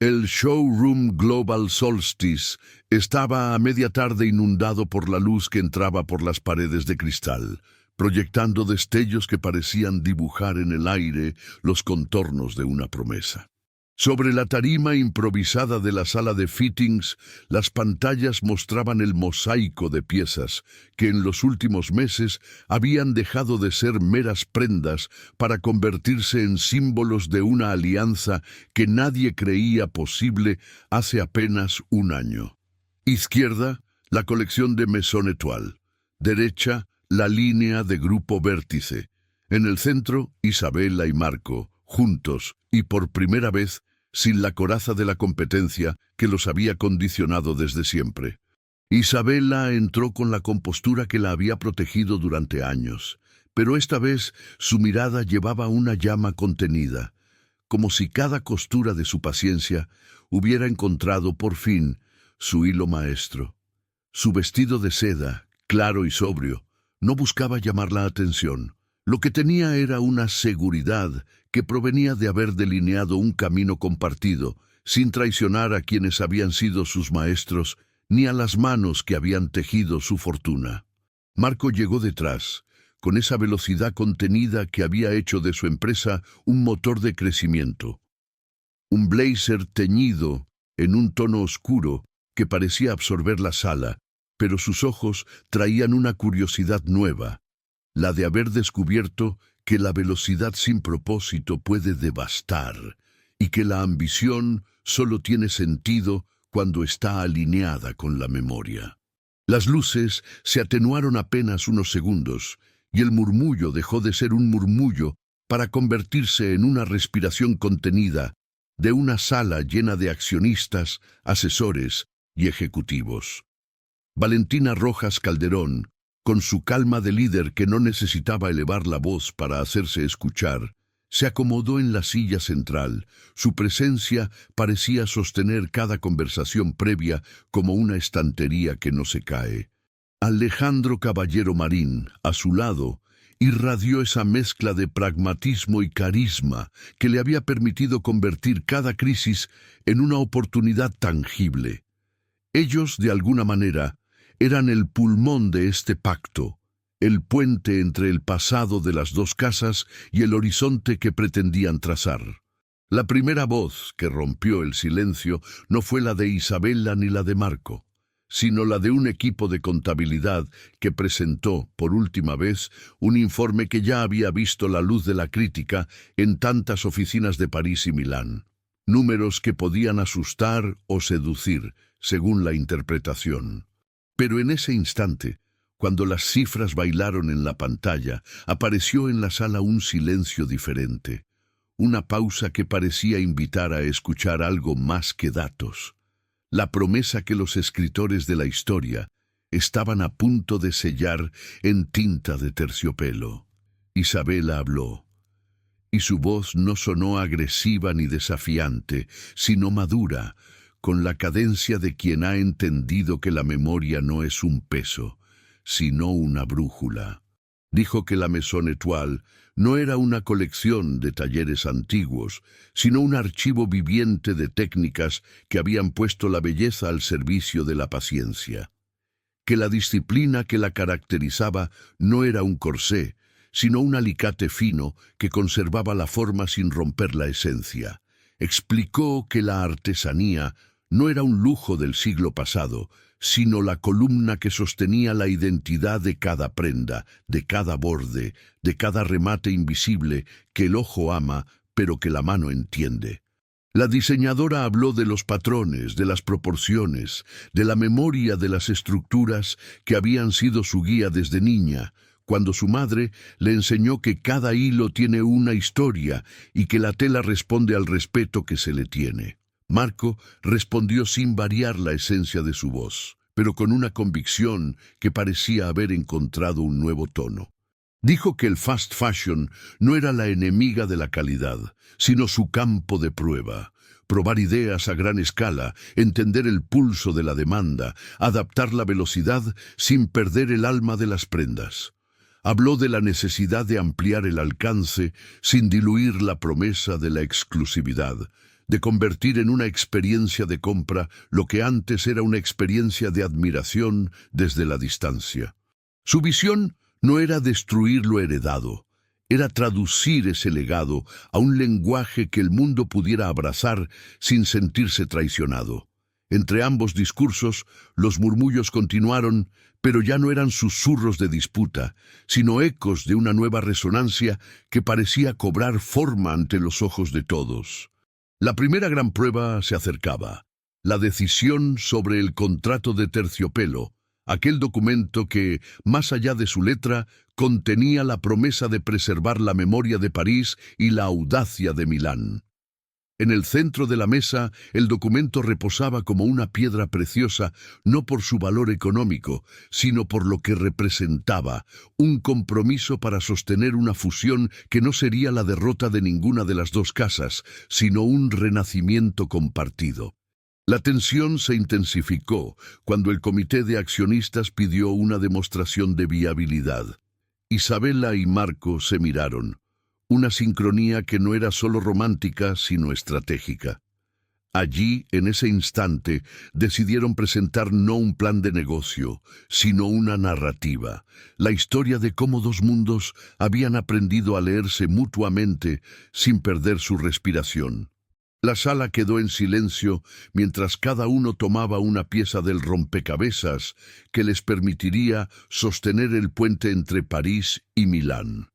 El showroom Global Solstice estaba a media tarde inundado por la luz que entraba por las paredes de cristal, proyectando destellos que parecían dibujar en el aire los contornos de una promesa. Sobre la tarima improvisada de la sala de fittings, las pantallas mostraban el mosaico de piezas que en los últimos meses habían dejado de ser meras prendas para convertirse en símbolos de una alianza que nadie creía posible hace apenas un año. Izquierda, la colección de Maison Étoile. Derecha, la línea de Grupo Vértice. En el centro, Isabela y Marco, juntos y por primera vez, sin la coraza de la competencia que los había condicionado desde siempre. Isabela entró con la compostura que la había protegido durante años, pero esta vez su mirada llevaba una llama contenida, como si cada costura de su paciencia hubiera encontrado por fin su hilo maestro. Su vestido de seda, claro y sobrio, no buscaba llamar la atención. Lo que tenía era una seguridad que provenía de haber delineado un camino compartido, sin traicionar a quienes habían sido sus maestros, ni a las manos que habían tejido su fortuna. Marco llegó detrás, con esa velocidad contenida que había hecho de su empresa un motor de crecimiento. Un blazer teñido en un tono oscuro que parecía absorber la sala, pero sus ojos traían una curiosidad nueva, la de haber descubierto que la velocidad sin propósito puede devastar y que la ambición solo tiene sentido cuando está alineada con la memoria. Las luces se atenuaron apenas unos segundos y el murmullo dejó de ser un murmullo para convertirse en una respiración contenida de una sala llena de accionistas, asesores y ejecutivos. Valentina Rojas Calderón, con su calma de líder que no necesitaba elevar la voz para hacerse escuchar, se acomodó en la silla central. Su presencia parecía sostener cada conversación previa como una estantería que no se cae. Alejandro Caballero Marín, a su lado, irradió esa mezcla de pragmatismo y carisma que le había permitido convertir cada crisis en una oportunidad tangible. Ellos, de alguna manera, eran el pulmón de este pacto, el puente entre el pasado de las dos casas y el horizonte que pretendían trazar. La primera voz que rompió el silencio no fue la de Isabela ni la de Marco, sino la de un equipo de contabilidad que presentó, por última vez, un informe que ya había visto la luz de la crítica en tantas oficinas de París y Milán. Números que podían asustar o seducir, según la interpretación. Pero en ese instante, cuando las cifras bailaron en la pantalla, apareció en la sala un silencio diferente, una pausa que parecía invitar a escuchar algo más que datos. La promesa que los escritores de la historia estaban a punto de sellar en tinta de terciopelo. Isabela habló, y su voz no sonó agresiva ni desafiante, sino madura, con la cadencia de quien ha entendido que la memoria no es un peso, sino una brújula. Dijo que la Maison Étoile no era una colección de talleres antiguos, sino un archivo viviente de técnicas que habían puesto la belleza al servicio de la paciencia. Que la disciplina que la caracterizaba no era un corsé, sino un alicate fino que conservaba la forma sin romper la esencia. Explicó que la artesanía no era un lujo del siglo pasado, sino la columna que sostenía la identidad de cada prenda, de cada borde, de cada remate invisible que el ojo ama, pero que la mano entiende. La diseñadora habló de los patrones, de las proporciones, de la memoria de las estructuras que habían sido su guía desde niña, cuando su madre le enseñó que cada hilo tiene una historia y que la tela responde al respeto que se le tiene. Marco respondió sin variar la esencia de su voz, pero con una convicción que parecía haber encontrado un nuevo tono. Dijo que el fast fashion no era la enemiga de la calidad, sino su campo de prueba. Probar ideas a gran escala, entender el pulso de la demanda, adaptar la velocidad sin perder el alma de las prendas. Habló de la necesidad de ampliar el alcance sin diluir la promesa de la exclusividad, de convertir en una experiencia de compra lo que antes era una experiencia de admiración desde la distancia. Su visión no era destruir lo heredado, era traducir ese legado a un lenguaje que el mundo pudiera abrazar sin sentirse traicionado. Entre ambos discursos, los murmullos continuaron, pero ya no eran susurros de disputa, sino ecos de una nueva resonancia que parecía cobrar forma ante los ojos de todos. La primera gran prueba se acercaba, la decisión sobre el contrato de terciopelo, aquel documento que, más allá de su letra, contenía la promesa de preservar la memoria de París y la audacia de Milán. En el centro de la mesa, el documento reposaba como una piedra preciosa, no por su valor económico, sino por lo que representaba, un compromiso para sostener una fusión que no sería la derrota de ninguna de las dos casas, sino un renacimiento compartido. La tensión se intensificó cuando el comité de accionistas pidió una demostración de viabilidad. Isabela y Marco se miraron. Una sincronía que no era solo romántica, sino estratégica. Allí, en ese instante, decidieron presentar no un plan de negocio, sino una narrativa, la historia de cómo dos mundos habían aprendido a leerse mutuamente sin perder su respiración. La sala quedó en silencio mientras cada uno tomaba una pieza del rompecabezas que les permitiría sostener el puente entre París y Milán.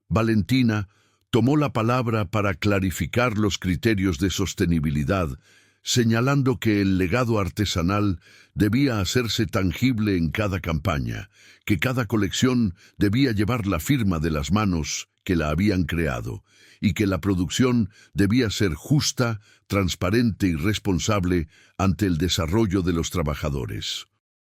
Valentina tomó la palabra para clarificar los criterios de sostenibilidad, señalando que el legado artesanal debía hacerse tangible en cada campaña, que cada colección debía llevar la firma de las manos que la habían creado, y que la producción debía ser justa, transparente y responsable ante el desarrollo de los trabajadores.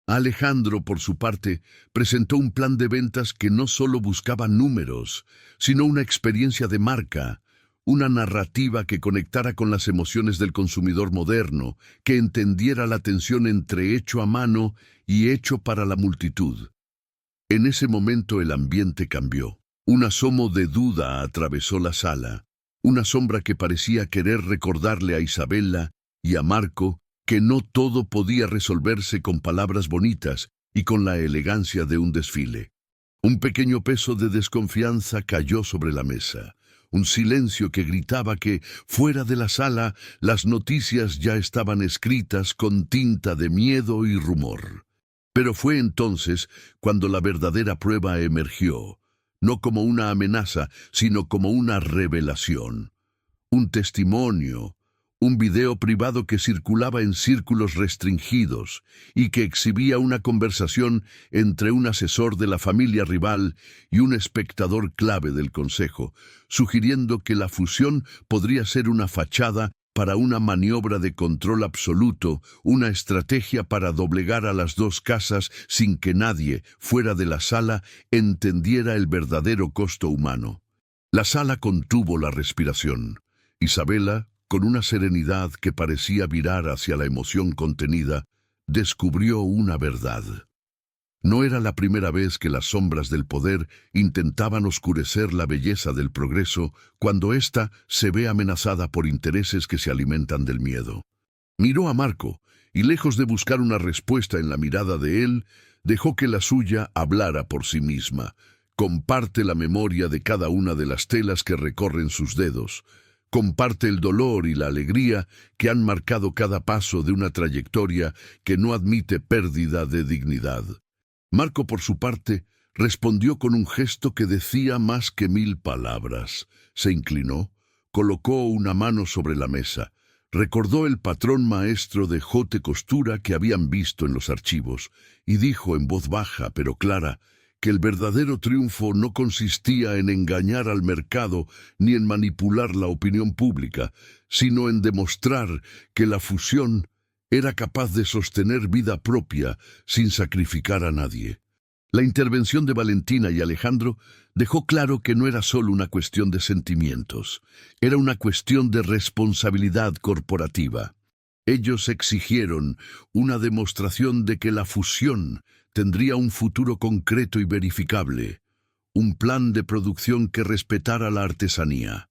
Alejandro, por su parte, presentó un plan de ventas que no solo buscaba números, sino una experiencia de marca, una narrativa que conectara con las emociones del consumidor moderno, que entendiera la tensión entre hecho a mano y hecho para la multitud. En ese momento el ambiente cambió. Un asomo de duda atravesó la sala, una sombra que parecía querer recordarle a Isabella y a Marco que no todo podía resolverse con palabras bonitas y con la elegancia de un desfile. Un pequeño peso de desconfianza cayó sobre la mesa, un silencio que gritaba que, fuera de la sala, las noticias ya estaban escritas con tinta de miedo y rumor. Pero fue entonces cuando la verdadera prueba emergió, no como una amenaza, sino como una revelación. Un testimonio, un video privado que circulaba en círculos restringidos y que exhibía una conversación entre un asesor de la familia rival y un espectador clave del consejo, sugiriendo que la fusión podría ser una fachada para una maniobra de control absoluto, una estrategia para doblegar a las dos casas sin que nadie, fuera de la sala, entendiera el verdadero costo humano. La sala contuvo la respiración. Isabella, con una serenidad que parecía virar hacia la emoción contenida, descubrió una verdad. No era la primera vez que las sombras del poder intentaban oscurecer la belleza del progreso cuando ésta se ve amenazada por intereses que se alimentan del miedo. Miró a Marco, y lejos de buscar una respuesta en la mirada de él, dejó que la suya hablara por sí misma. Comparte la memoria de cada una de las telas que recorren sus dedos. Comparte el dolor y la alegría que han marcado cada paso de una trayectoria que no admite pérdida de dignidad. Marco, por su parte, respondió con un gesto que decía más que 1000 palabras. Se inclinó, colocó una mano sobre la mesa, recordó el patrón maestro de haute costura que habían visto en los archivos, y dijo en voz baja pero clara que el verdadero triunfo no consistía en engañar al mercado ni en manipular la opinión pública, sino en demostrar que la fusión era capaz de sostener vida propia sin sacrificar a nadie. La intervención de Valentina y Alejandro dejó claro que no era solo una cuestión de sentimientos, era una cuestión de responsabilidad corporativa. Ellos exigieron una demostración de que la fusión tendría un futuro concreto y verificable, un plan de producción que respetara la artesanía,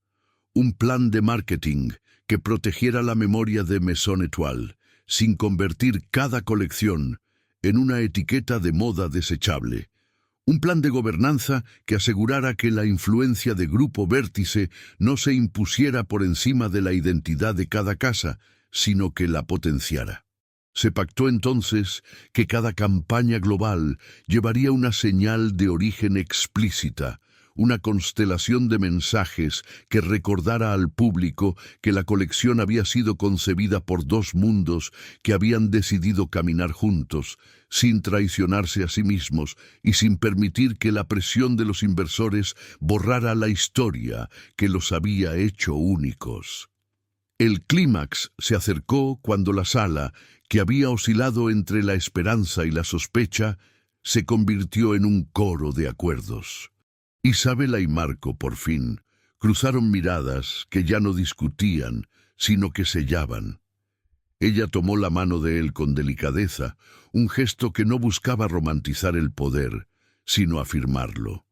un plan de marketing que protegiera la memoria de Maison Étoile, sin convertir cada colección en una etiqueta de moda desechable. Un plan de gobernanza que asegurara que la influencia de Grupo Vértice no se impusiera por encima de la identidad de cada casa, sino que la potenciara. Se pactó entonces que cada campaña global llevaría una señal de origen explícita, una constelación de mensajes que recordara al público que la colección había sido concebida por dos mundos que habían decidido caminar juntos, sin traicionarse a sí mismos y sin permitir que la presión de los inversores borrara la historia que los había hecho únicos. El clímax se acercó cuando la sala, que había oscilado entre la esperanza y la sospecha, se convirtió en un coro de acuerdos. Isabella y Marco, por fin, cruzaron miradas que ya no discutían, sino que sellaban. Ella tomó la mano de él con delicadeza, un gesto que no buscaba romantizar el poder, sino afirmarlo.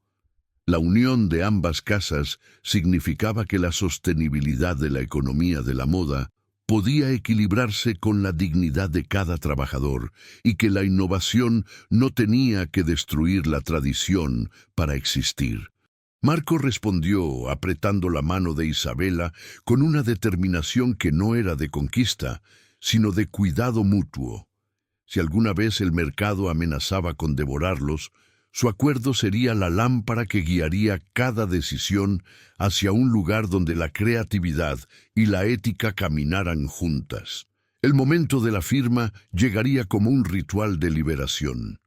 La unión de ambas casas significaba que la sostenibilidad de la economía de la moda, podía equilibrarse con la dignidad de cada trabajador y que la innovación no tenía que destruir la tradición para existir. Marco respondió apretando la mano de Isabela con una determinación que no era de conquista, sino de cuidado mutuo. Si alguna vez el mercado amenazaba con devorarlos, su acuerdo sería la lámpara que guiaría cada decisión hacia un lugar donde la creatividad y la ética caminaran juntas. El momento de la firma llegaría como un ritual de liberación.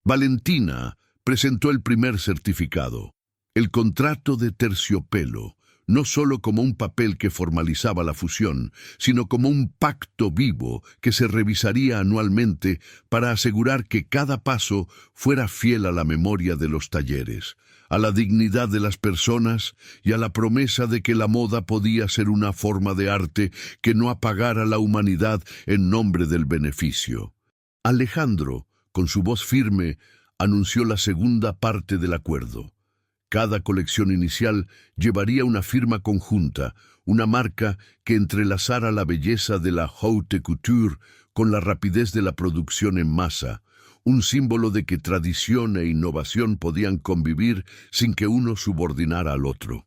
Valentina presentó el primer certificado, el contrato de terciopelo, no solo como un papel que formalizaba la fusión, sino como un pacto vivo que se revisaría anualmente para asegurar que cada paso fuera fiel a la memoria de los talleres, a la dignidad de las personas y a la promesa de que la moda podía ser una forma de arte que no apagara la humanidad en nombre del beneficio. Alejandro, con su voz firme, anunció la segunda parte del acuerdo. Cada colección inicial llevaría una firma conjunta, una marca que entrelazara la belleza de la haute couture con la rapidez de la producción en masa, un símbolo de que tradición e innovación podían convivir sin que uno subordinara al otro.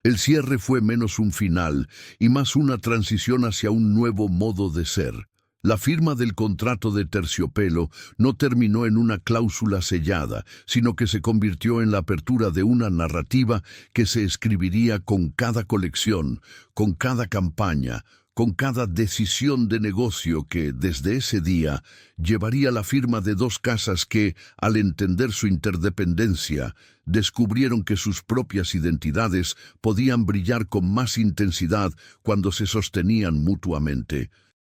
El cierre fue menos un final y más una transición hacia un nuevo modo de ser. La firma del contrato de terciopelo no terminó en una cláusula sellada, sino que se convirtió en la apertura de una narrativa que se escribiría con cada colección, con cada campaña, con cada decisión de negocio que, desde ese día, llevaría la firma de dos casas que, al entender su interdependencia, descubrieron que sus propias identidades podían brillar con más intensidad cuando se sostenían mutuamente.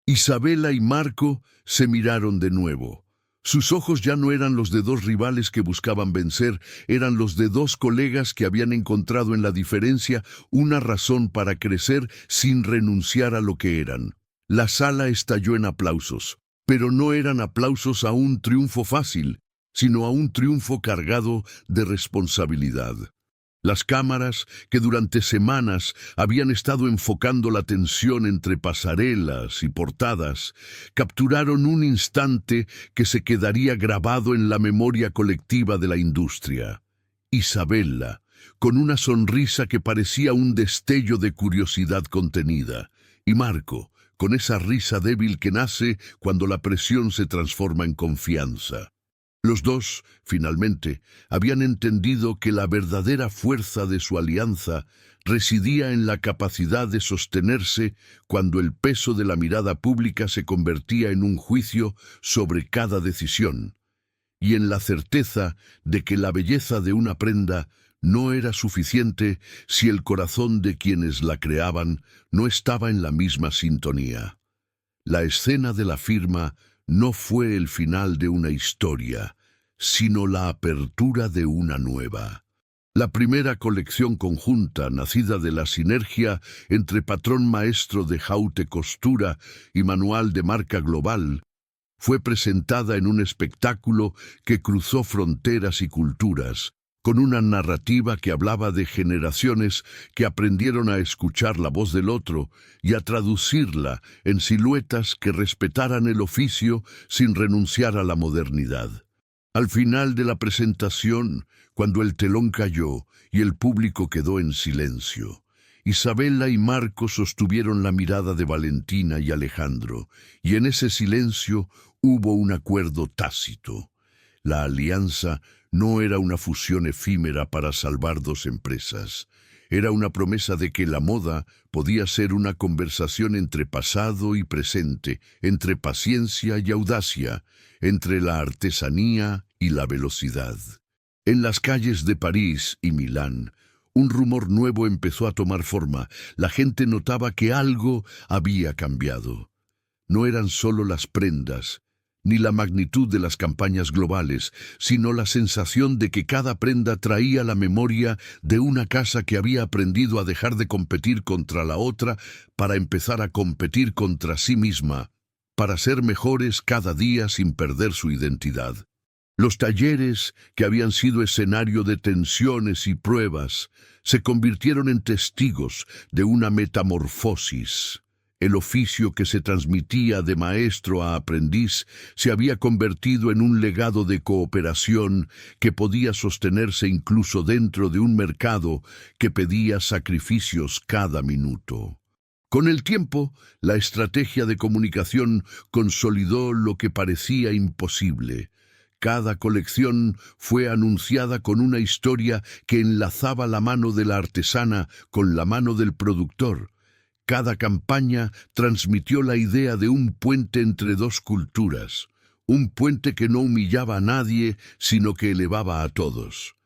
Isabela y Marco se miraron de nuevo. Sus ojos ya no eran los de dos rivales que buscaban vencer, eran los de dos colegas que habían encontrado en la diferencia una razón para crecer sin renunciar a lo que eran. La sala estalló en aplausos, pero no eran aplausos a un triunfo fácil, sino a un triunfo cargado de responsabilidad. Las cámaras, que durante semanas habían estado enfocando la tensión entre pasarelas y portadas, capturaron un instante que se quedaría grabado en la memoria colectiva de la industria. Isabela, con una sonrisa que parecía un destello de curiosidad contenida, y Marco, con esa risa débil que nace cuando la presión se transforma en confianza. Los dos, finalmente, habían entendido que la verdadera fuerza de su alianza residía en la capacidad de sostenerse cuando el peso de la mirada pública se convertía en un juicio sobre cada decisión, y en la certeza de que la belleza de una prenda no era suficiente si el corazón de quienes la creaban no estaba en la misma sintonía. La escena de la firma no fue el final de una historia, sino la apertura de una nueva. La primera colección conjunta, nacida de la sinergia entre patrón maestro de haute costura y manual de marca global, fue presentada en un espectáculo que cruzó fronteras y culturas, con una narrativa que hablaba de generaciones que aprendieron a escuchar la voz del otro y a traducirla en siluetas que respetaran el oficio sin renunciar a la modernidad. Al final de la presentación, cuando el telón cayó y el público quedó en silencio, Isabela y Marco sostuvieron la mirada de Valentina y Alejandro, y en ese silencio hubo un acuerdo tácito. La alianza no era una fusión efímera para salvar dos empresas. Era una promesa de que la moda podía ser una conversación entre pasado y presente, entre paciencia y audacia, entre la artesanía y la velocidad. En las calles de París y Milán, un rumor nuevo empezó a tomar forma. La gente notaba que algo había cambiado. No eran solo las prendas, ni la magnitud de las campañas globales, sino la sensación de que cada prenda traía la memoria de una casa que había aprendido a dejar de competir contra la otra para empezar a competir contra sí misma, para ser mejores cada día sin perder su identidad. Los talleres, que habían sido escenario de tensiones y pruebas, se convirtieron en testigos de una metamorfosis. El oficio que se transmitía de maestro a aprendiz se había convertido en un legado de cooperación que podía sostenerse incluso dentro de un mercado que pedía sacrificios cada minuto. Con el tiempo, la estrategia de comunicación consolidó lo que parecía imposible. Cada colección fue anunciada con una historia que enlazaba la mano de la artesana con la mano del productor. Cada campaña transmitió la idea de un puente entre dos culturas, un puente que no humillaba a nadie, sino que elevaba a todos.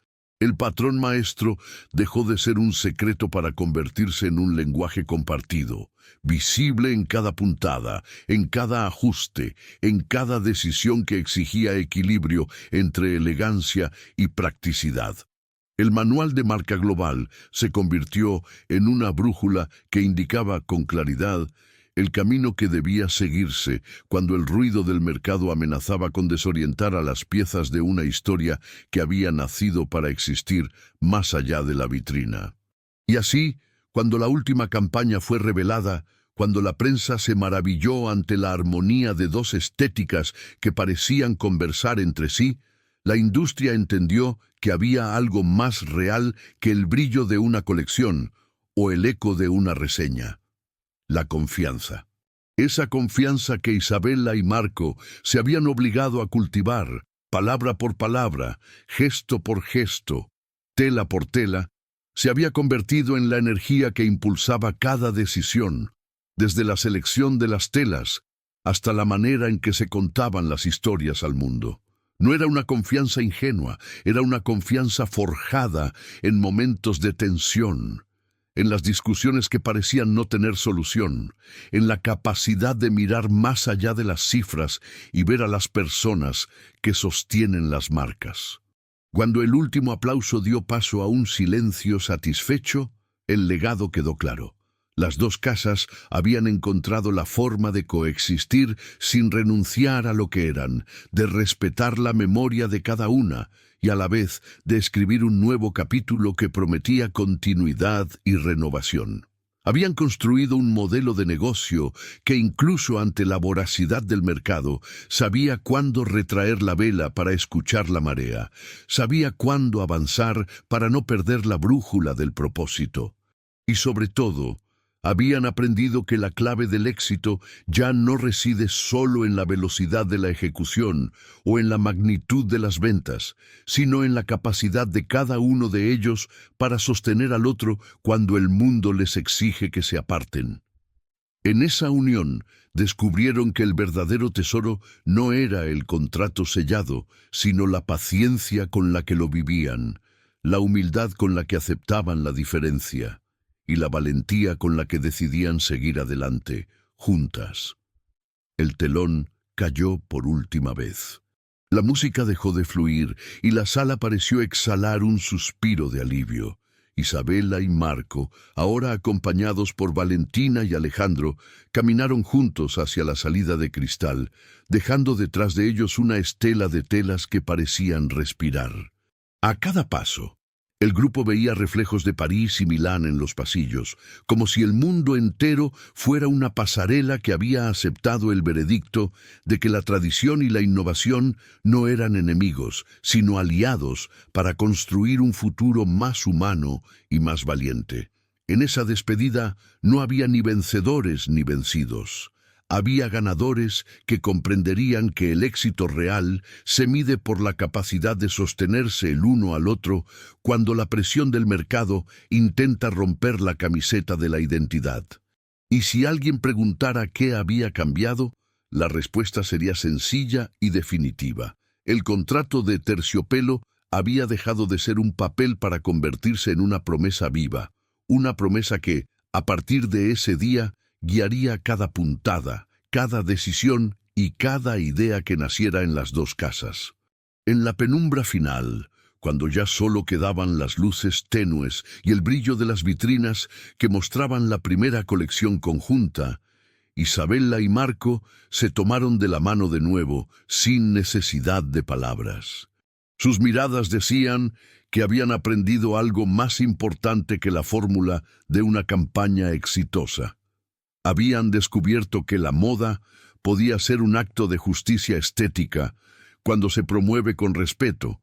El patrón maestro dejó de ser un secreto para convertirse en un lenguaje compartido, visible en cada puntada, en cada ajuste, en cada decisión que exigía equilibrio entre elegancia y practicidad. El manual de marca global se convirtió en una brújula que indicaba con claridad el camino que debía seguirse cuando el ruido del mercado amenazaba con desorientar a las piezas de una historia que había nacido para existir más allá de la vitrina. Y así, cuando la última campaña fue revelada, cuando la prensa se maravilló ante la armonía de dos estéticas que parecían conversar entre sí, la industria entendió que había algo más real que el brillo de una colección o el eco de una reseña: la confianza. Esa confianza que Isabella y Marco se habían obligado a cultivar, palabra por palabra, gesto por gesto, tela por tela, se había convertido en la energía que impulsaba cada decisión, desde la selección de las telas hasta la manera en que se contaban las historias al mundo. No era una confianza ingenua, era una confianza forjada en momentos de tensión, en las discusiones que parecían no tener solución, en la capacidad de mirar más allá de las cifras y ver a las personas que sostienen las marcas. Cuando el último aplauso dio paso a un silencio satisfecho, el legado quedó claro. Las dos casas habían encontrado la forma de coexistir sin renunciar a lo que eran, de respetar la memoria de cada una y a la vez de escribir un nuevo capítulo que prometía continuidad y renovación. Habían construido un modelo de negocio que incluso ante la voracidad del mercado sabía cuándo retraer la vela para escuchar la marea, sabía cuándo avanzar para no perder la brújula del propósito. Y sobre todo, habían aprendido que la clave del éxito ya no reside solo en la velocidad de la ejecución o en la magnitud de las ventas, sino en la capacidad de cada uno de ellos para sostener al otro cuando el mundo les exige que se aparten. En esa unión descubrieron que el verdadero tesoro no era el contrato sellado, sino la paciencia con la que lo vivían, la humildad con la que aceptaban la diferencia y la valentía con la que decidían seguir adelante, juntas. El telón cayó por última vez. La música dejó de fluir y la sala pareció exhalar un suspiro de alivio. Isabella y Marco, ahora acompañados por Valentina y Alejandro, caminaron juntos hacia la salida de cristal, dejando detrás de ellos una estela de telas que parecían respirar. A cada paso, el grupo veía reflejos de París y Milán en los pasillos, como si el mundo entero fuera una pasarela que había aceptado el veredicto de que la tradición y la innovación no eran enemigos, sino aliados para construir un futuro más humano y más valiente. En esa despedida no había ni vencedores ni vencidos. Había ganadores que comprenderían que el éxito real se mide por la capacidad de sostenerse el uno al otro cuando la presión del mercado intenta romper la camiseta de la identidad. Y si alguien preguntara qué había cambiado, la respuesta sería sencilla y definitiva. El contrato de terciopelo había dejado de ser un papel para convertirse en una promesa viva, una promesa que, a partir de ese día, guiaría cada puntada, cada decisión y cada idea que naciera en las dos casas. En la penumbra final, cuando ya solo quedaban las luces tenues y el brillo de las vitrinas que mostraban la primera colección conjunta, Isabella y Marco se tomaron de la mano de nuevo, sin necesidad de palabras. Sus miradas decían que habían aprendido algo más importante que la fórmula de una campaña exitosa: Habían descubierto que la moda podía ser un acto de justicia estética cuando se promueve con respeto,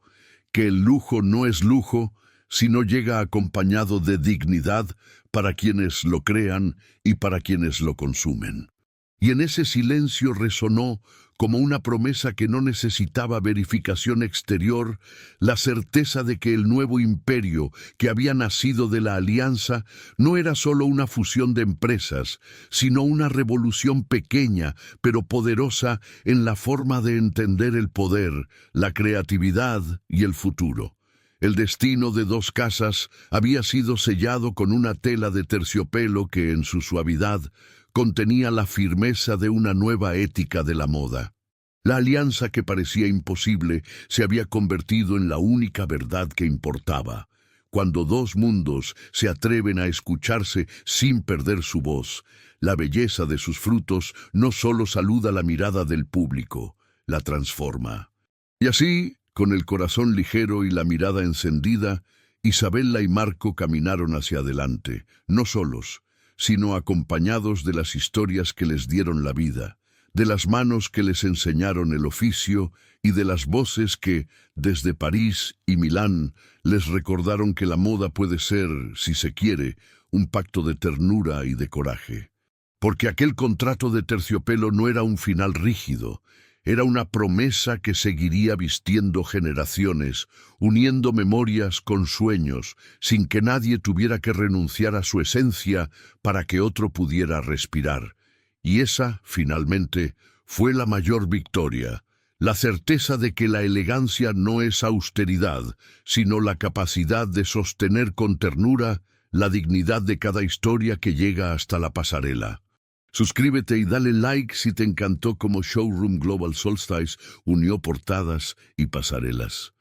que el lujo no es lujo si no llega acompañado de dignidad para quienes lo crean y para quienes lo consumen. Y en ese silencio resonó, como una promesa que no necesitaba verificación exterior, la certeza de que el nuevo imperio que había nacido de la alianza no era solo una fusión de empresas, sino una revolución pequeña pero poderosa en la forma de entender el poder, la creatividad y el futuro. El destino de dos casas había sido sellado con una tela de terciopelo que en su suavidad contenía la firmeza de una nueva ética de la moda. La alianza que parecía imposible se había convertido en la única verdad que importaba. Cuando dos mundos se atreven a escucharse sin perder su voz, la belleza de sus frutos no solo saluda la mirada del público, la transforma. Y así, con el corazón ligero y la mirada encendida, Isabella y Marco caminaron hacia adelante, no solos, sino acompañados de las historias que les dieron la vida, de las manos que les enseñaron el oficio y de las voces que, desde París y Milán, les recordaron que la moda puede ser, si se quiere, un pacto de ternura y de coraje. Porque aquel contrato de terciopelo no era un final rígido, era una promesa que seguiría vistiendo generaciones, uniendo memorias con sueños, sin que nadie tuviera que renunciar a su esencia para que otro pudiera respirar. Y esa, finalmente, fue la mayor victoria, la certeza de que la elegancia no es austeridad, sino la capacidad de sostener con ternura la dignidad de cada historia que llega hasta la pasarela. Suscríbete y dale like si te encantó cómo Showroom Global Solstice unió portadas y pasarelas.